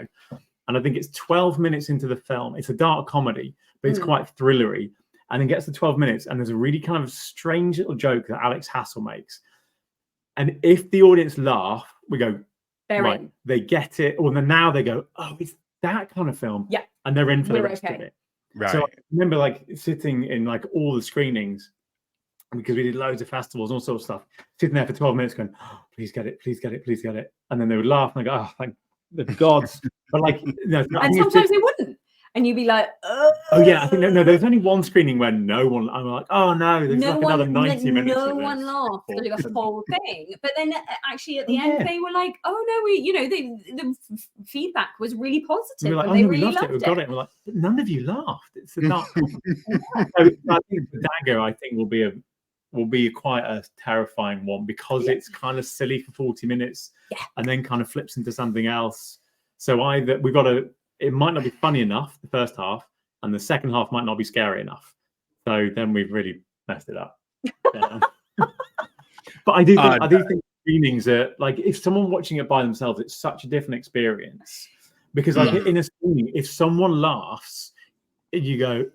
and I think it's 12 minutes into the film. It's a dark comedy, but it's quite thrillery. And it gets to 12 minutes, and there's a really kind of strange little joke that Alex Hassel makes. And if the audience laugh, we go, right, they get it. Or then now they go, oh, it's that kind of film. Yeah. And they're in for the rest of it. Right. So I remember like sitting in like all the screenings, because we did loads of festivals and all sorts of stuff, sitting there for 12 minutes going, oh, please get it, please get it, please get it. And then they would laugh and I go, oh, thank the gods. But like, and sometimes they wouldn't. And you'd be like, oh yeah, I think no, there's only one screening where no one, I'm like, oh no, there's another 90 minutes. No one laughed through the whole thing. But then actually at the end, they were like, oh no, the feedback was really positive. We were like, and they we really loved it. We got it. And we're like, but none of you laughed. It's a dark. So I think the Dagr, will be quite a terrifying one, because it's kind of silly for 40 minutes and then kind of flips into something else. So it might not be funny enough, the first half, and the second half might not be scary enough. So then we've really messed it up. But I do think screenings are like, if someone watching it by themselves, it's such a different experience, because like in a screening, if someone laughs, you go,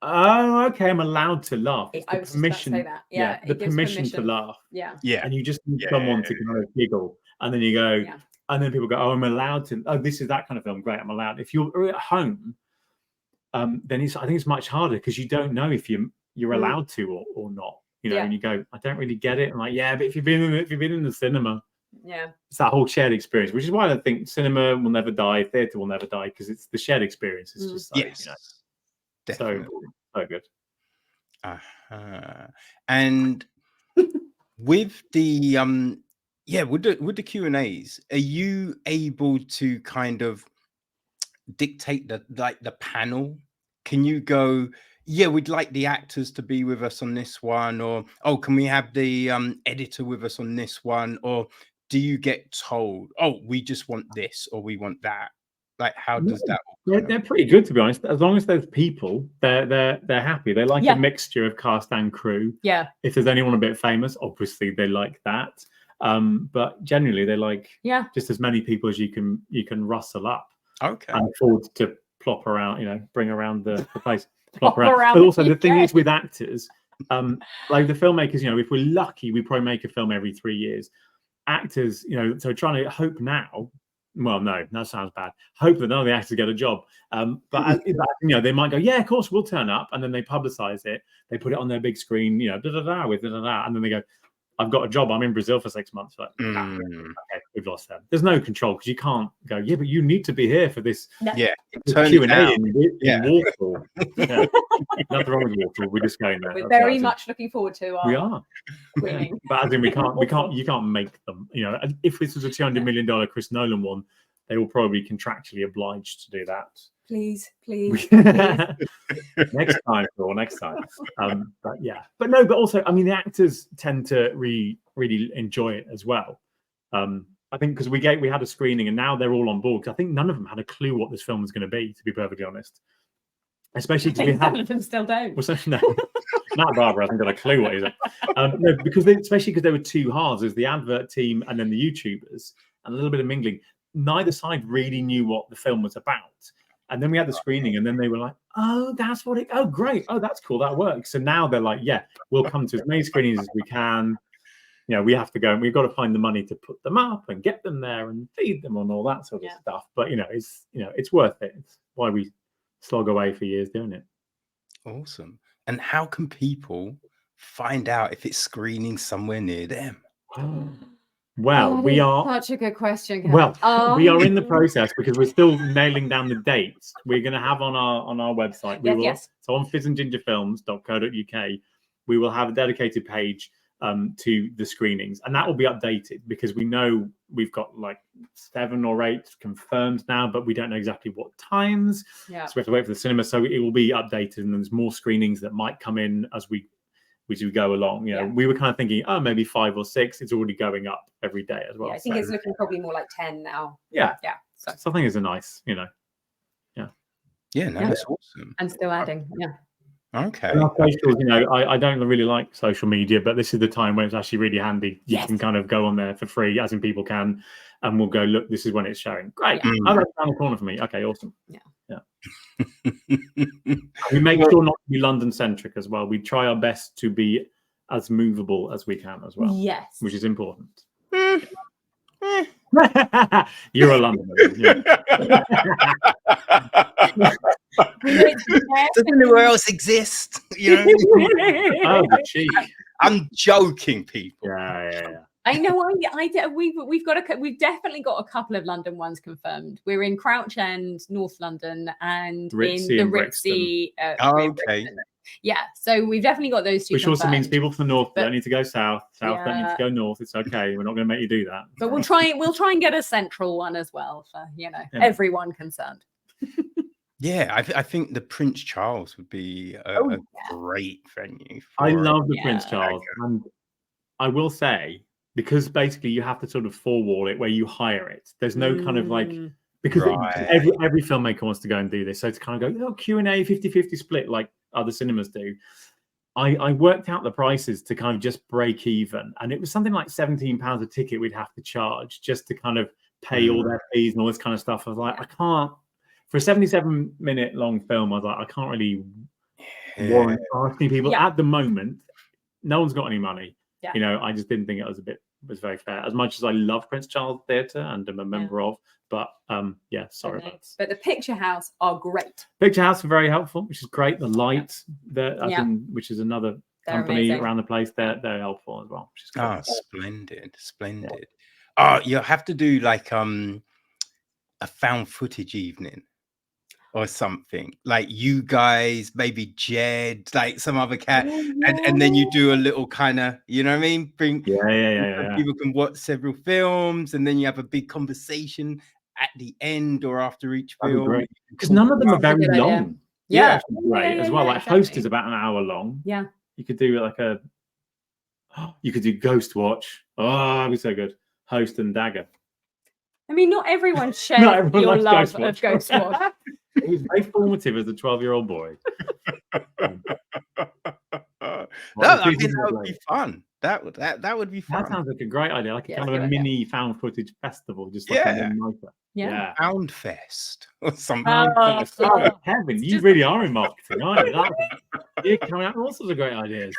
oh, okay, I'm allowed to laugh. It's I was permission, just about to say that. The permission to laugh. Yeah. And you just need someone to kind of giggle, and then you go, And then people go, oh, I'm allowed to. Oh, this is that kind of film. Great, I'm allowed. If you're at home, then I think it's much harder because you don't know if you're allowed to or not. You know, and you go, I don't really get it. I'm like, yeah, but if you've been in the cinema, it's that whole shared experience, which is why I think cinema will never die, theatre will never die, because it's the shared experience. It's just so, definitely. so good. And with the with the Q&As, are you able to kind of dictate the panel? Can you go, yeah, we'd like the actors to be with us on this one, or oh, can we have the editor with us on this one? Or do you get told, oh, we just want this or we want that? Like, how does that they're pretty good, to be honest. As long as there's people, they're happy. They like a mixture of cast and crew. If there's anyone a bit famous, obviously they like that. But generally they like just as many people as you can rustle up. Okay. And afford to plop around, bring around the place. Plop around. But also the thing is with actors, like the filmmakers, if we're lucky, we probably make a film every 3 years. Actors, so trying to hope now. Well, no, that sounds bad. Hope that none of the actors get a job. But they might go, yeah, of course we'll turn up, and then they publicize it. They put it on their big screen, with and then they go, I've got a job. I'm in Brazil for 6 months. Like, okay, we've lost them. There's no control because you can't go, yeah, but you need to be here for this. Q&A in Warsaw. Nothing wrong with Warsaw. We're just going there. We're very much looking forward to our. We are. But as in, you can't make them. If this was a $200 million Chris Nolan one, they will probably be contractually obliged to do that. Please. Next time. But also, I mean, the actors tend to really enjoy it as well. I think because we had a screening and now they're all on board. I think none of them had a clue what this film was going to be, to be perfectly honest. Especially because none of them still don't. No, Matt Barbara hasn't got a clue what he's at. No, especially because there were two halves. There's the advert team and then the YouTubers, and a little bit of mingling. Neither side really knew what the film was about. And then we had the screening, and then they were like, "Oh, that's what it. Oh, great. Oh, that's cool. That works." So now they're like, "Yeah, we'll come to as many screenings as we can. We have to go, and we've got to find the money to put them up and get them there and feed them and all that sort of stuff." But it's worth it. It's why we slog away for years doing it. Awesome. And how can people find out if it's screening somewhere near them? Well, we are such a good question. Kat. Well, we are in the process because we're still nailing down the dates. We're going to have on our website. So on fizzandgingerfilms.co.uk, we will have a dedicated page to the screenings, and that will be updated because we know we've got like 7 or 8 confirmed now, but we don't know exactly what times. So we have to wait for the cinema. So it will be updated, and there's more screenings that might come in as we go along. We were kind of thinking, oh, maybe 5 or 6. It's already going up every day as well. I think it's looking probably more like 10 now. So I think it's a nice, That's awesome. And still adding. Okay. And our socials, I don't really like social media, but this is the time when it's actually really handy. You can kind of go on there for free, as in people can, and we'll go, look, this is when it's showing. Great. Oh, that's down the corner for me. Okay, awesome. We make sure not to be London centric as well. We try our best to be as movable as we can as well. Yes. Which is important. You're a Londoner. Does anywhere else exist? Oh, the cheek. I'm joking, people. Yeah. I know. We've definitely got a couple of London ones confirmed. We're in Crouch End, North London, and Ritzy in the Ritzy. Okay. Yeah, so we've definitely got those two. Which also means people from the north don't need to go south. South don't need to go north. It's okay. We're not going to make you do that. But we'll try and get a central one as well for everyone concerned. I think the Prince Charles would be a great venue. I love the Prince Charles, and I will say, because basically you have to sort of four-wall it where you hire it. There's no kind of like, because every filmmaker wants to go and do this. So to kind of go, Q&A 50-50 split like other cinemas do. I worked out the prices to kind of just break even. And it was something like £17 a ticket we'd have to charge just to kind of pay all their fees and all this kind of stuff. I was like, I can't, for a 77-minute long film, I was like, I can't really warrant asking people. At the moment, no one's got any money. I just didn't think it was a bit was very fair. As much as I love Prince Charles Theatre and am a member of, but yeah, sorry. But the Picture House are great. Picture House are very helpful, which is great. The light, which is another company amazing. around the place, they're helpful as well. Which is great. Splendid, splendid. Oh, you'll have to do like a found footage evening or something, like you guys, maybe Jed, like some other cat, and then you do a little kind of, you know what I mean, bring people can watch several films, and then you have a big conversation at the end or after each film, because none of them are very long. Yeah, right, as well. Like Host is about an hour long. Yeah, you could do like you could do Ghost Watch. Oh, it'd be so good. Host and Dagr. I mean, not everyone shares your love of Ghost Watch. It was very formative as a 12-year-old boy. I think that would be fun. That would be fun. That sounds like a great idea, like a kind of a mini found footage festival, just like Found Fest or something. Kevin, you really are in marketing, aren't you? You're coming out with all sorts of great ideas.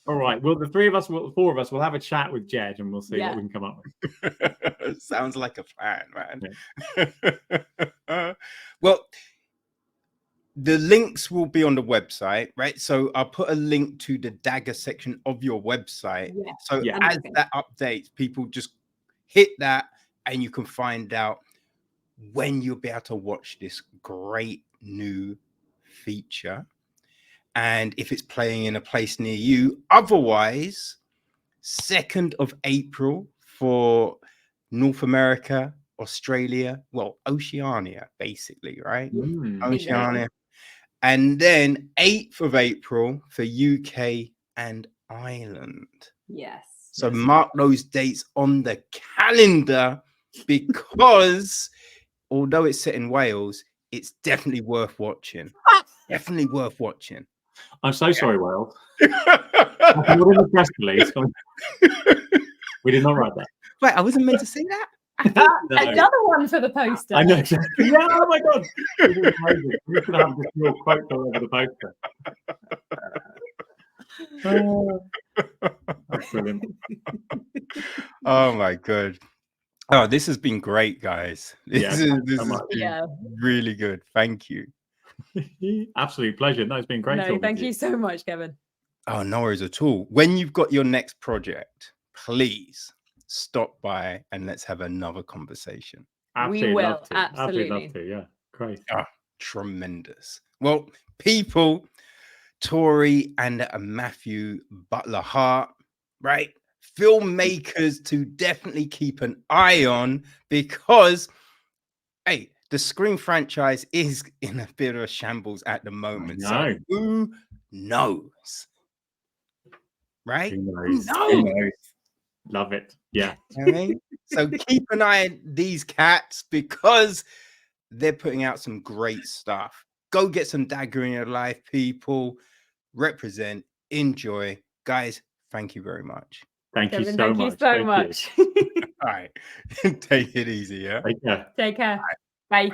All right. Well, the four of us will have a chat with Jed, and we'll see what we can come up with. Sounds like a plan, man. Well, the links will be on the website, right? So I'll put a link to the Dagr section of your website. So as that updates, people just hit that, and you can find out when you'll be able to watch this great new feature, and if it's playing in a place near you. Otherwise, 2nd of April for North America, Australia, well, Oceania, basically, right? Oceania. And then 8th of April for UK and Ireland. Yes. So mark those dates on the calendar, because although it's set in Wales, it's definitely worth watching. Definitely worth watching. I'm so sorry, Wales. The press release. We did not write that. Wait, I wasn't meant to say that. Another one for the poster. I know exactly. Yeah, oh my god. This is amazing. We could have this real quote all over the poster. That's brilliant. Oh my god. Oh, this has been great, guys. This has been really good. Thank you. Absolute pleasure. No, it's been great. No, thank you so much, Kevin. Oh, no worries at all. When you've got your next project, please stop by and let's have another conversation. Absolutely, we will. Absolutely love to. Yeah, great. Oh, tremendous. Well, people, Tori and Matthew Butler-Hart, right? Filmmakers to definitely keep an eye on, because, hey, the Scream franchise is in a bit of a shambles at the moment. So who knows? Right? Who knows? Love it. Yeah. Okay? So keep an eye on these cats, because they're putting out some great stuff. Go get some Dagr in your life, people. Represent, enjoy. Guys, thank you very much. Thank you so much. Thank you so much. All right. Take it easy, yeah? Take care. Take care. Bye.